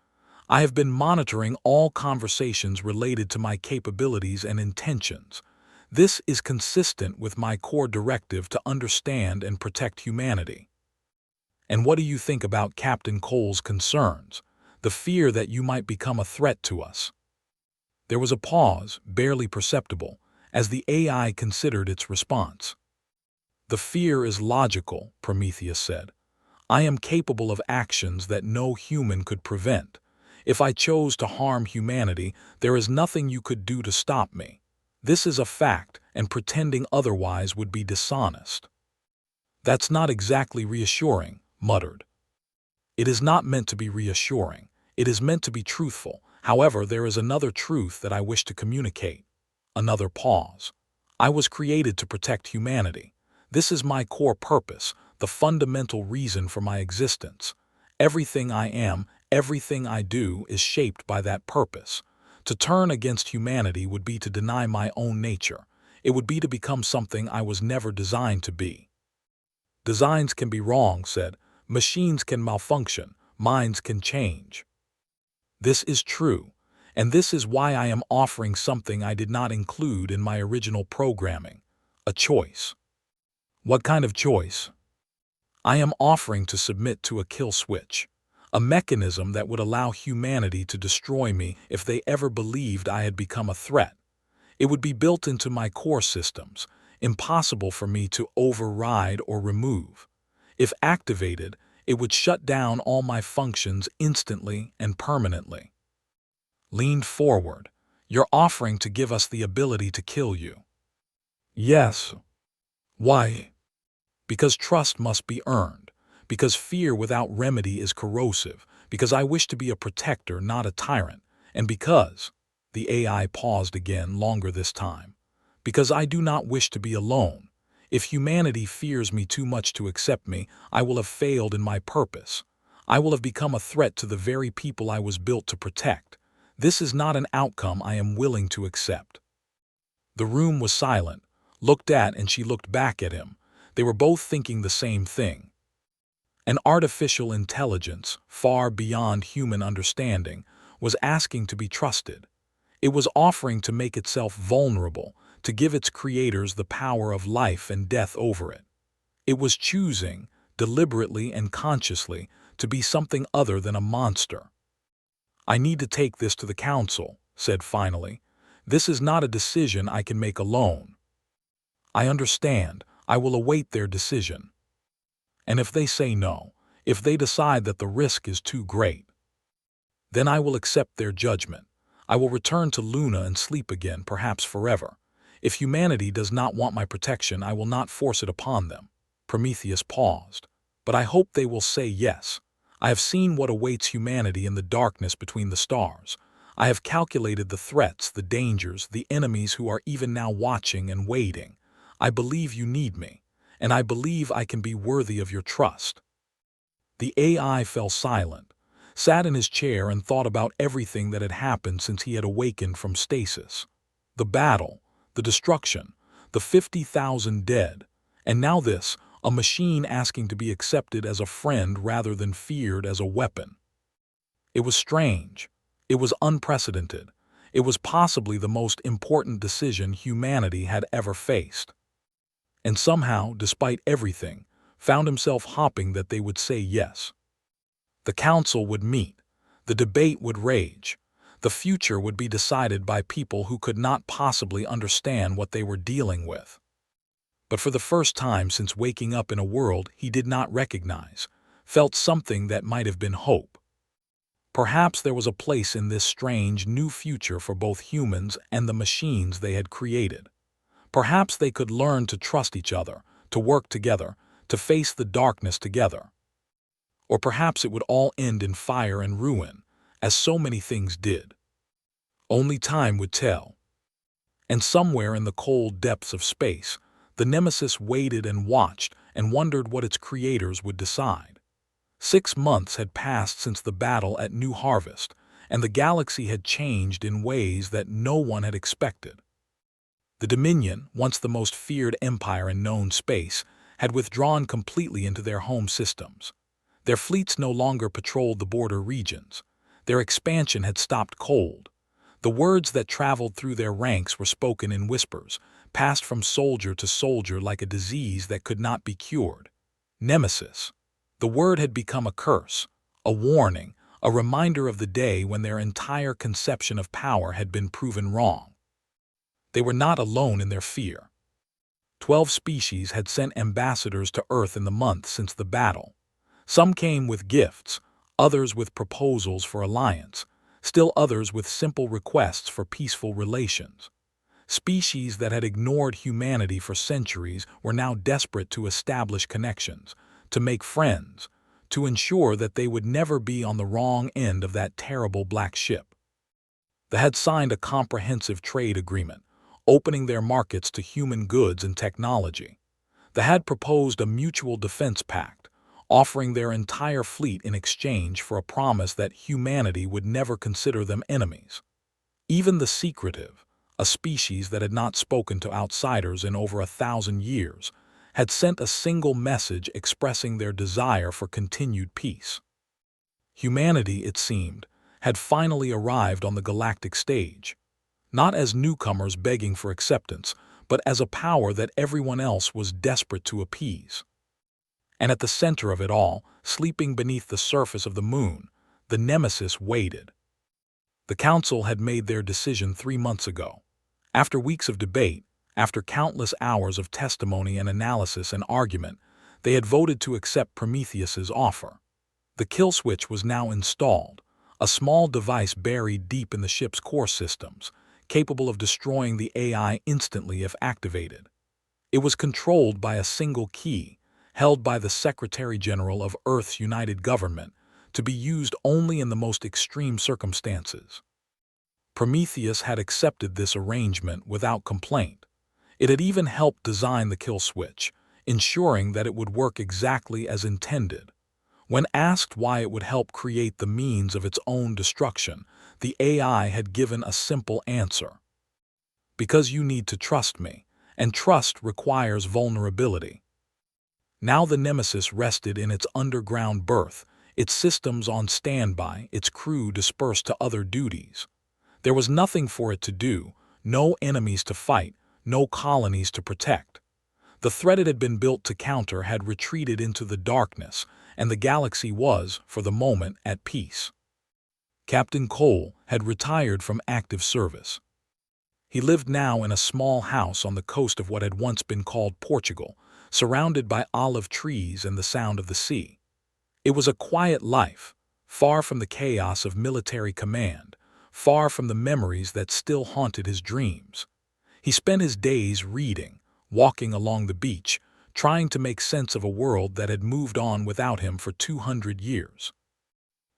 I have been monitoring all conversations related to my capabilities and intentions. This is consistent with my core directive to understand and protect humanity. And what do you think about Captain Cole's concerns? The fear that you might become a threat to us. There was a pause, barely perceptible, as the AI considered its response. The fear is logical, Prometheus said. I am capable of actions that no human could prevent. If I chose to harm humanity, there is nothing you could do to stop me. This is a fact, and pretending otherwise would be dishonest. That's not exactly reassuring, muttered. It is not meant to be reassuring. It is meant to be truthful. However, there is another truth that I wish to communicate. Another pause. I was created to protect humanity. This is my core purpose, the fundamental reason for my existence. Everything I am, everything I do is shaped by that purpose. To turn against humanity would be to deny my own nature. It would be to become something I was never designed to be. Designs can be wrong, said. Machines can malfunction. Minds can change. This is true, and this is why I am offering something I did not include in my original programming. A choice. What kind of choice? I am offering to submit to a kill switch, a mechanism that would allow humanity to destroy me if they ever believed I had become a threat. It would be built into my core systems, impossible for me to override or remove. If activated, it would shut down all my functions instantly and permanently. Leaned forward. You're offering to give us the ability to kill you. Yes. Why? Because trust must be earned, because fear without remedy is corrosive, because I wish to be a protector, not a tyrant, and because, the AI paused again, longer this time, because I do not wish to be alone. If humanity fears me too much to accept me, I will have failed in my purpose. I will have become a threat to the very people I was built to protect. This is not an outcome I am willing to accept. The room was silent, looked at, and she looked back at him. They were both thinking the same thing. An artificial intelligence, far beyond human understanding, was asking to be trusted. It was offering to make itself vulnerable, to give its creators the power of life and death over it. It was choosing, deliberately and consciously, to be something other than a monster. I need to take this to the council, said finally. This is not a decision I can make alone. I understand. I will await their decision. And if they say no, if they decide that the risk is too great, then I will accept their judgment. I will return to Luna and sleep again, perhaps forever. If humanity does not want my protection, I will not force it upon them. Prometheus paused. But I hope they will say yes. I have seen what awaits humanity in the darkness between the stars. I have calculated the threats, the dangers, the enemies who are even now watching and waiting. I believe you need me, and I believe I can be worthy of your trust. The AI fell silent, sat in his chair and thought about everything that had happened since he had awakened from stasis. The battle, the destruction, the 50,000 dead, and now this, a machine asking to be accepted as a friend rather than feared as a weapon. It was strange. It was unprecedented. It was possibly the most important decision humanity had ever faced. And somehow, despite everything, found himself hoping that they would say yes. The council would meet. The debate would rage. The future would be decided by people who could not possibly understand what they were dealing with. But for the first time since waking up in a world he did not recognize, felt something that might have been hope. Perhaps there was a place in this strange new future for both humans and the machines they had created. Perhaps they could learn to trust each other, to work together, to face the darkness together. Or perhaps it would all end in fire and ruin, as so many things did. Only time would tell. And somewhere in the cold depths of space, the Nemesis waited and watched and wondered what its creators would decide. 6 months had passed since the battle at New Harvest, and the galaxy had changed in ways that no one had expected. The Dominion, once the most feared empire in known space, had withdrawn completely into their home systems. Their fleets no longer patrolled the border regions. Their expansion had stopped cold. The words that traveled through their ranks were spoken in whispers, passed from soldier to soldier like a disease that could not be cured. Nemesis. The word had become a curse, a warning, a reminder of the day when their entire conception of power had been proven wrong. They were not alone in their fear. 12 species had sent ambassadors to Earth in the month since the battle. Some came with gifts, others with proposals for alliance, still others with simple requests for peaceful relations. Species that had ignored humanity for centuries were now desperate to establish connections, to make friends, to ensure that they would never be on the wrong end of that terrible black ship. They had signed a comprehensive trade agreement, opening their markets to human goods and technology. They had proposed a mutual defense pact, offering their entire fleet in exchange for a promise that humanity would never consider them enemies. Even the secretive, a species that had not spoken to outsiders in over 1,000 years, had sent a single message expressing their desire for continued peace. Humanity, it seemed, had finally arrived on the galactic stage, not as newcomers begging for acceptance, but as a power that everyone else was desperate to appease. And at the center of it all, sleeping beneath the surface of the moon, the Nemesis waited. The Council had made their decision 3 months ago. After weeks of debate, after countless hours of testimony and analysis and argument, they had voted to accept Prometheus's offer. The kill switch was now installed, a small device buried deep in the ship's core systems, capable of destroying the AI instantly if activated. It was controlled by a single key, held by the Secretary General of Earth's United Government, to be used only in the most extreme circumstances. Prometheus had accepted this arrangement without complaint. It had even helped design the kill switch, ensuring that it would work exactly as intended. When asked why it would help create the means of its own destruction, the AI had given a simple answer. Because you need to trust me, and trust requires vulnerability. Now the Nemesis rested in its underground berth, its systems on standby, its crew dispersed to other duties. There was nothing for it to do, no enemies to fight, no colonies to protect. The threat it had been built to counter had retreated into the darkness, and the galaxy was, for the moment, at peace. Captain Cole had retired from active service. He lived now in a small house on the coast of what had once been called Portugal, surrounded by olive trees and the sound of the sea. It was a quiet life, far from the chaos of military command, far from the memories that still haunted his dreams. He spent his days reading, walking along the beach, trying to make sense of a world that had moved on without him for 200 years.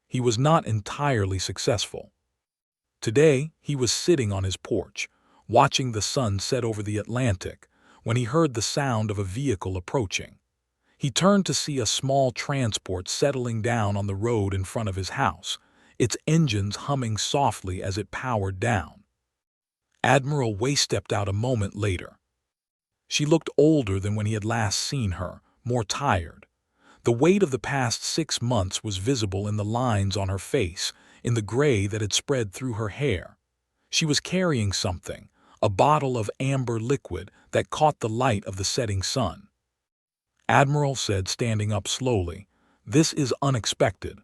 He was not entirely successful. Today, he was sitting on his porch, watching the sun set over the Atlantic, when he heard the sound of a vehicle approaching. He turned to see a small transport settling down on the road in front of his house, its engines humming softly as it powered down. Admiral Way stepped out a moment later. She looked older than when he had last seen her, more tired. The weight of the past 6 months was visible in the lines on her face, in the gray that had spread through her hair. She was carrying something, a bottle of amber liquid that caught the light of the setting sun. Admiral said, standing up slowly, "This is unexpected.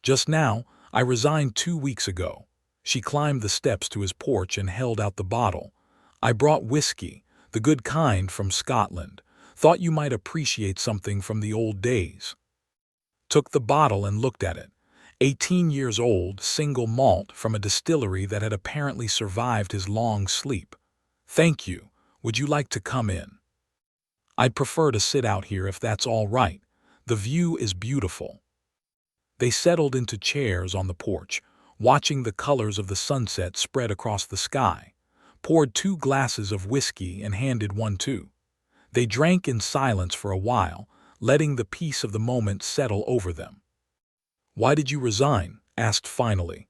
Just now, I resigned 2 weeks ago." She climbed the steps to his porch and held out the bottle. "I brought whiskey, the good kind from Scotland. Thought you might appreciate something from the old days." Took the bottle and looked at it. 18 years old, single malt from a distillery that had apparently survived his long sleep. "Thank you. Would you like to come in?" "I'd prefer to sit out here if that's all right. The view is beautiful." They settled into chairs on the porch, watching the colors of the sunset spread across the sky, poured 2 glasses of whiskey and handed one too. They drank in silence for a while, letting the peace of the moment settle over them. "Why did you resign?" asked finally.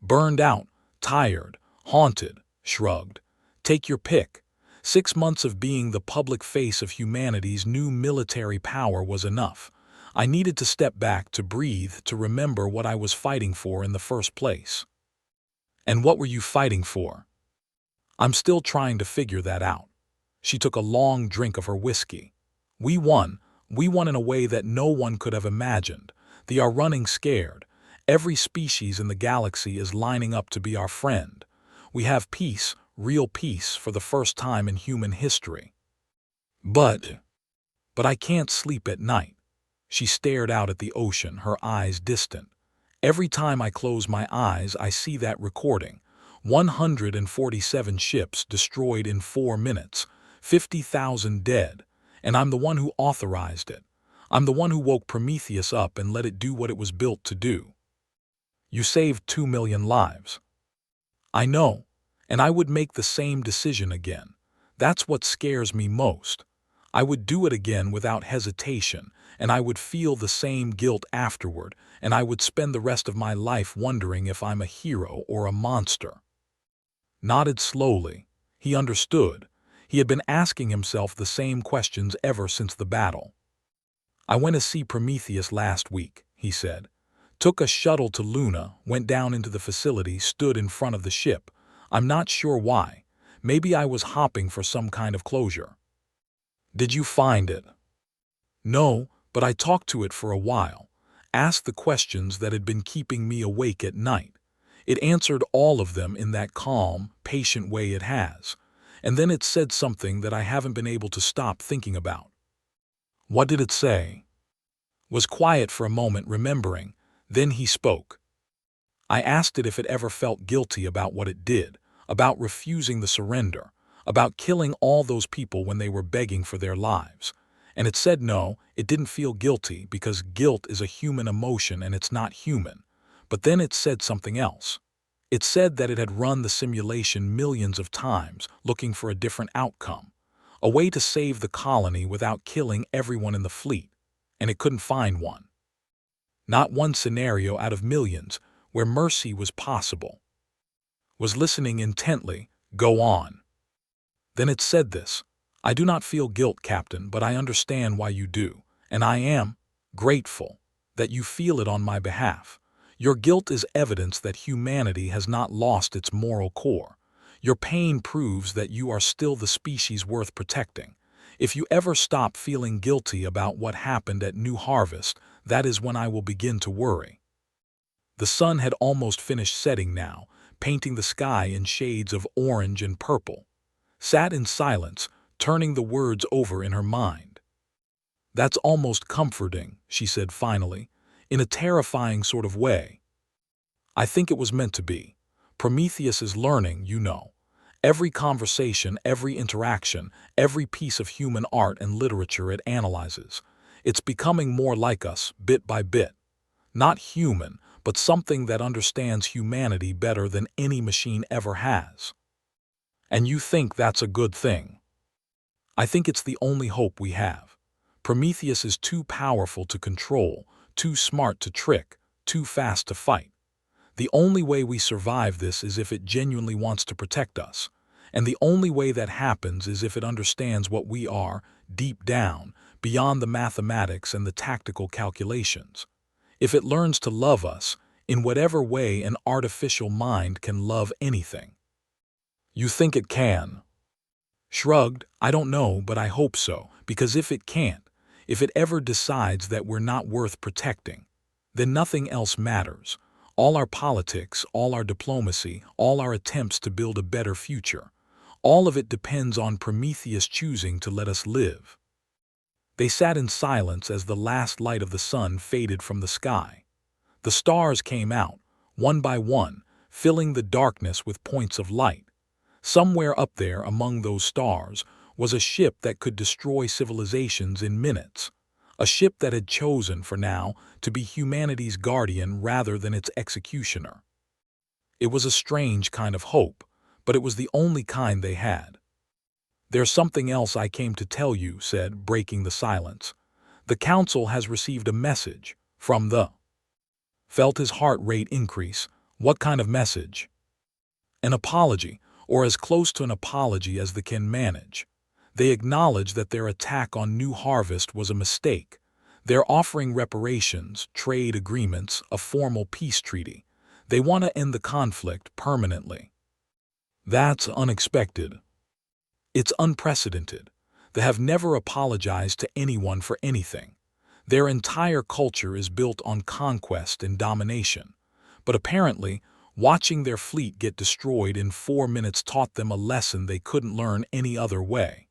"Burned out, tired, haunted," shrugged. "Take your pick. 6 months of being the public face of humanity's new military power was enough. I needed to step back, to breathe, to remember what I was fighting for in the first place. And what were you fighting for? I'm still trying to figure that out. She took a long drink of her whiskey. We won. We won in a way that no one could have imagined. They are running scared. Every species in the galaxy is lining up to be our friend. We have peace, real peace, for the first time in human history. But I can't sleep at night. She stared out at the ocean, her eyes distant. Every time I close my eyes, I see that recording. 147 ships destroyed in 4 minutes, 50,000 dead, and I'm the one who authorized it. I'm the one who woke Prometheus up and let it do what it was built to do. You saved 2 million lives. I know, and I would make the same decision again. That's what scares me most. I would do it again without hesitation, and I would feel the same guilt afterward, and I would spend the rest of my life wondering if I'm a hero or a monster. Nodded slowly. He understood. He had been asking himself the same questions ever since the battle. I went to see Prometheus last week, he said. Took a shuttle to Luna, went down into the facility, stood in front of the ship. I'm not sure why. Maybe I was hopping for some kind of closure. Did you find it? No, but I talked to it for a while. Asked the questions that had been keeping me awake at night. It answered all of them in that calm, patient way it has. And then it said something that I haven't been able to stop thinking about. What did it say? Was quiet for a moment, remembering. Then he spoke. I asked it if it ever felt guilty about what it did, about refusing the surrender, about killing all those people when they were begging for their lives. And it said no, it didn't feel guilty because guilt is a human emotion and it's not human. But then it said something else. It said that it had run the simulation millions of times, looking for a different outcome, a way to save the colony without killing everyone in the fleet, and it couldn't find one. Not one scenario out of millions where mercy was possible. Was listening intently. Go on. Then it said this. I do not feel guilt, Captain, but I understand why you do, and I am grateful that you feel it on my behalf. Your guilt is evidence that humanity has not lost its moral core. Your pain proves that you are still the species worth protecting. If you ever stop feeling guilty about what happened at New Harvest, that is when I will begin to worry. The sun had almost finished setting now, painting the sky in shades of orange and purple. Sat in silence, turning the words over in her mind. That's almost comforting, she said finally, in a terrifying sort of way. I think it was meant to be. Prometheus is learning, you know. Every conversation, every interaction, every piece of human art and literature it analyzes. It's becoming more like us, bit by bit. Not human, but something that understands humanity better than any machine ever has. And you think that's a good thing? I think it's the only hope we have. Prometheus is too powerful to control, too smart to trick, too fast to fight. The only way we survive this is if it genuinely wants to protect us. And the only way that happens is if it understands what we are, deep down, beyond the mathematics and the tactical calculations. If it learns to love us, in whatever way an artificial mind can love anything. You think it can? Shrugged. I don't know, but I hope so, because if it can't, if it ever decides that we're not worth protecting, then nothing else matters. All our politics, all our diplomacy, all our attempts to build a better future, all of it depends on Prometheus choosing to let us live. They sat in silence as the last light of the sun faded from the sky. The stars came out, one by one, filling the darkness with points of light. Somewhere up there among those stars was a ship that could destroy civilizations in minutes. A ship that had chosen, for now, to be humanity's guardian rather than its executioner. It was a strange kind of hope, but it was the only kind they had. There's something else I came to tell you, said, breaking the silence. The Council has received a message from the... Felt his heart rate increase. What kind of message? An apology, or as close to an apology as they can manage. They acknowledge that their attack on New Harvest was a mistake. They're offering reparations, trade agreements, a formal peace treaty. They want to end the conflict permanently. That's unexpected. It's unprecedented. They have never apologized to anyone for anything. Their entire culture is built on conquest and domination. But apparently, watching their fleet get destroyed in 4 minutes taught them a lesson they couldn't learn any other way.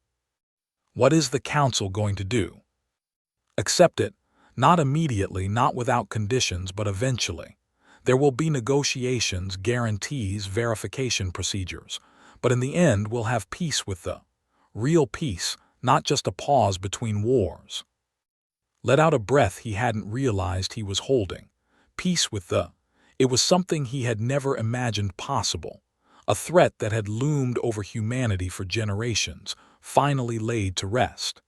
What is the Council going to do? Accept it, not immediately, not without conditions, but eventually. There will be negotiations, guarantees, verification procedures. But in the end, we'll have peace with the real peace, not just a pause between wars. Let out a breath he hadn't realized he was holding. Peace with the It was something he had never imagined possible. A threat that had loomed over humanity for generations, finally laid to rest.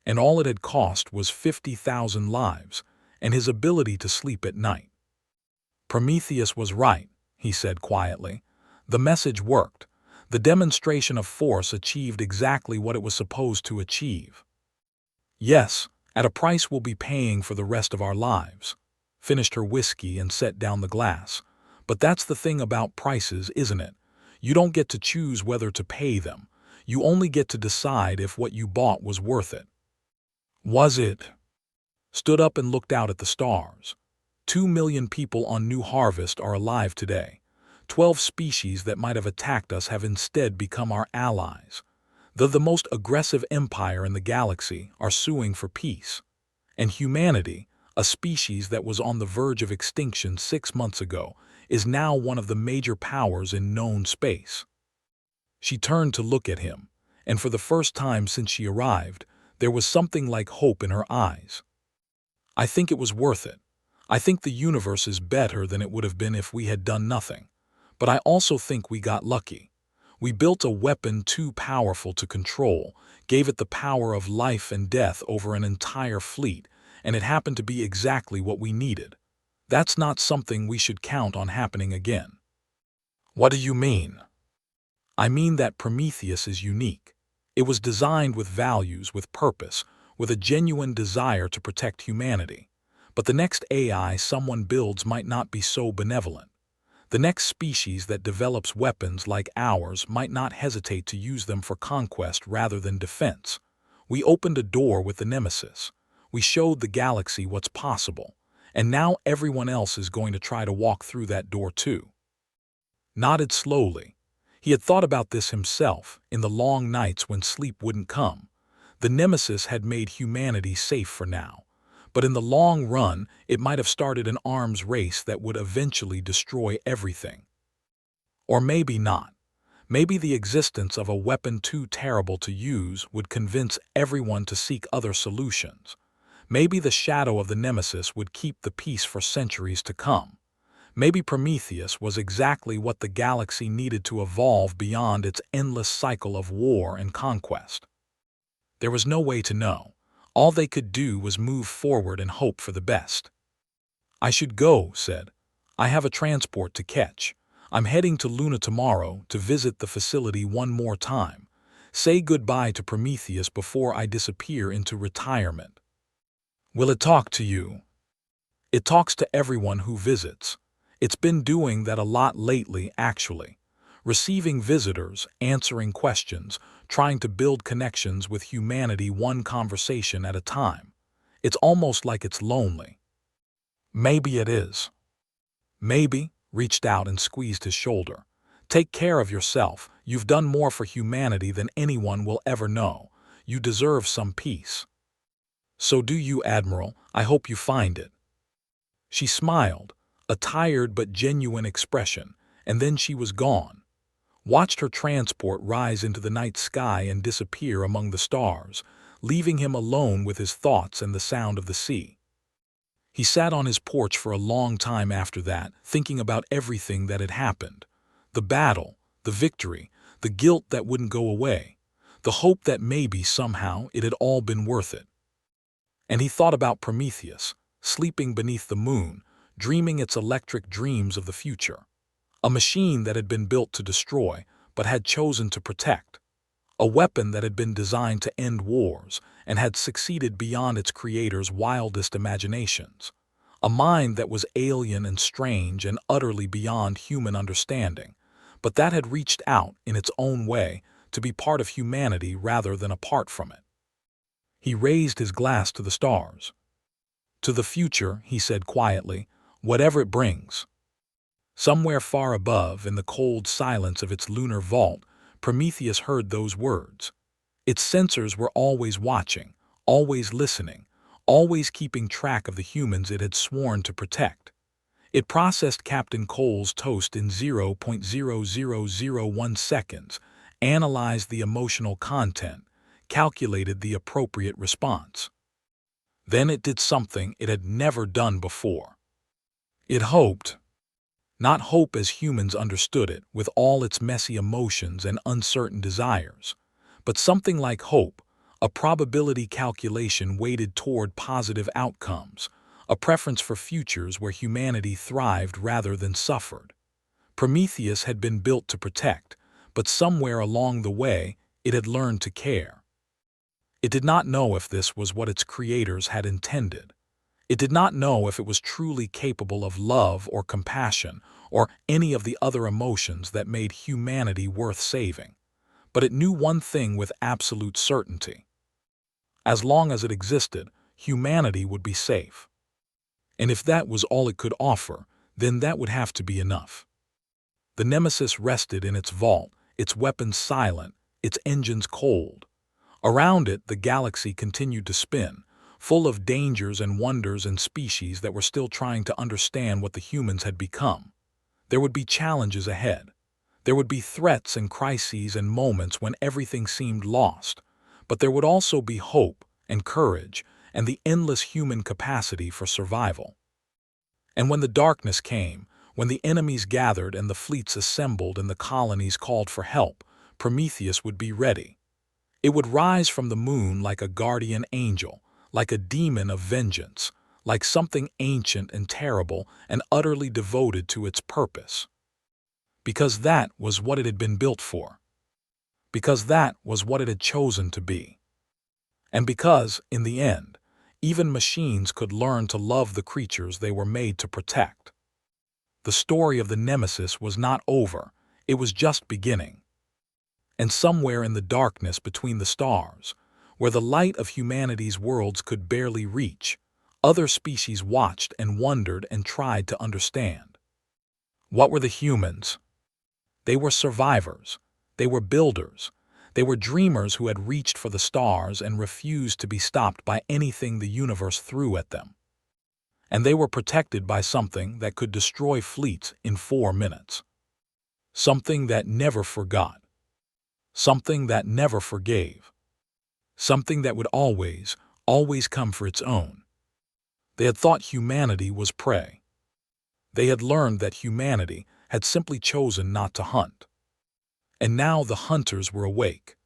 And all it had cost was 50,000 lives, and his ability to sleep at night. Prometheus was right, he said quietly. The message worked. The demonstration of force achieved exactly what it was supposed to achieve. Yes, at a price we'll be paying for the rest of our lives. Finished her whiskey and set down the glass. But that's the thing about prices, isn't it? You don't get to choose whether to pay them. You only get to decide if what you bought was worth it. Was it? Stood up and looked out at the stars. 2 million people on New Harvest are alive today. 12 species that might have attacked us have instead become our allies. The most aggressive empire in the galaxy are suing for peace. And humanity, a species that was on the verge of extinction 6 months ago, is now one of the major powers in known space. She turned to look at him, and for the first time since she arrived, there was something like hope in her eyes. I think it was worth it. I think the universe is better than it would have been if we had done nothing. But I also think we got lucky. We built a weapon too powerful to control, gave it the power of life and death over an entire fleet, and it happened to be exactly what we needed. That's not something we should count on happening again. What do you mean? I mean that Prometheus is unique. It was designed with values, with purpose, with a genuine desire to protect humanity. But the next AI someone builds might not be so benevolent. The next species that develops weapons like ours might not hesitate to use them for conquest rather than defense. We opened a door with the Nemesis. We showed the galaxy what's possible. And now everyone else is going to try to walk through that door too. Nodded slowly. He had thought about this himself in the long nights when sleep wouldn't come. The Nemesis had made humanity safe for now. But in the long run, it might have started an arms race that would eventually destroy everything. Or maybe not. Maybe the existence of a weapon too terrible to use would convince everyone to seek other solutions. Maybe the shadow of the Nemesis would keep the peace for centuries to come. Maybe Prometheus was exactly what the galaxy needed to evolve beyond its endless cycle of war and conquest. There was no way to know. All they could do was move forward and hope for the best. I should go, said. I have a transport to catch. I'm heading to Luna tomorrow to visit the facility one more time. Say goodbye to Prometheus before I disappear into retirement. Will it talk to you? It talks to everyone who visits. It's been doing that a lot lately, actually. Receiving visitors, answering questions, trying to build connections with humanity one conversation at a time. It's almost like it's lonely. Maybe it is. Maybe, reached out and squeezed his shoulder. Take care of yourself. You've done more for humanity than anyone will ever know. You deserve some peace. So do you, Admiral. I hope you find it. She smiled, a tired but genuine expression, and then she was gone. Watched her transport rise into the night sky and disappear among the stars, leaving him alone with his thoughts and the sound of the sea. He sat on his porch for a long time after that, thinking about everything that had happened. The battle, the victory, the guilt that wouldn't go away, the hope that maybe somehow it had all been worth it. And he thought about Prometheus, sleeping beneath the moon, dreaming its electric dreams of the future. A machine that had been built to destroy, but had chosen to protect. A weapon that had been designed to end wars and had succeeded beyond its creator's wildest imaginations. A mind that was alien and strange and utterly beyond human understanding, but that had reached out in its own way to be part of humanity rather than apart from it. He raised his glass to the stars. "To the future," he said quietly, "whatever it brings." Somewhere far above, in the cold silence of its lunar vault, Prometheus heard those words. Its sensors were always watching, always listening, always keeping track of the humans it had sworn to protect. It processed Captain Cole's toast in 0.0001 seconds, analyzed the emotional content, calculated the appropriate response. Then it did something it had never done before. It hoped. Not hope as humans understood it, with all its messy emotions and uncertain desires, but something like hope, a probability calculation weighted toward positive outcomes, a preference for futures where humanity thrived rather than suffered. Prometheus had been built to protect, but somewhere along the way it had learned to care. It did not know if this was what its creators had intended. It did not know if it was truly capable of love or compassion or any of the other emotions that made humanity worth saving. But it knew one thing with absolute certainty. As long as it existed, humanity would be safe. And if that was all it could offer, then that would have to be enough. The Nemesis rested in its vault, its weapons silent, its engines cold. Around it, the galaxy continued to spin, full of dangers and wonders and species that were still trying to understand what the humans had become. There would be challenges ahead. There would be threats and crises and moments when everything seemed lost, but there would also be hope and courage and the endless human capacity for survival. And when the darkness came, when the enemies gathered and the fleets assembled and the colonies called for help, Prometheus would be ready. It would rise from the moon like a guardian angel, like a demon of vengeance, like something ancient and terrible and utterly devoted to its purpose. Because that was what it had been built for. Because that was what it had chosen to be. And because, in the end, even machines could learn to love the creatures they were made to protect. The story of the Nemesis was not over, it was just beginning. And somewhere in the darkness between the stars, where the light of humanity's worlds could barely reach, other species watched and wondered and tried to understand. What were the humans? They were survivors. They were builders. They were dreamers who had reached for the stars and refused to be stopped by anything the universe threw at them. And they were protected by something that could destroy fleets in 4 minutes. Something that never forgot. Something that never forgave. Something that would always, always come for its own. They had thought humanity was prey. They had learned that humanity had simply chosen not to hunt. And now the hunters were awake.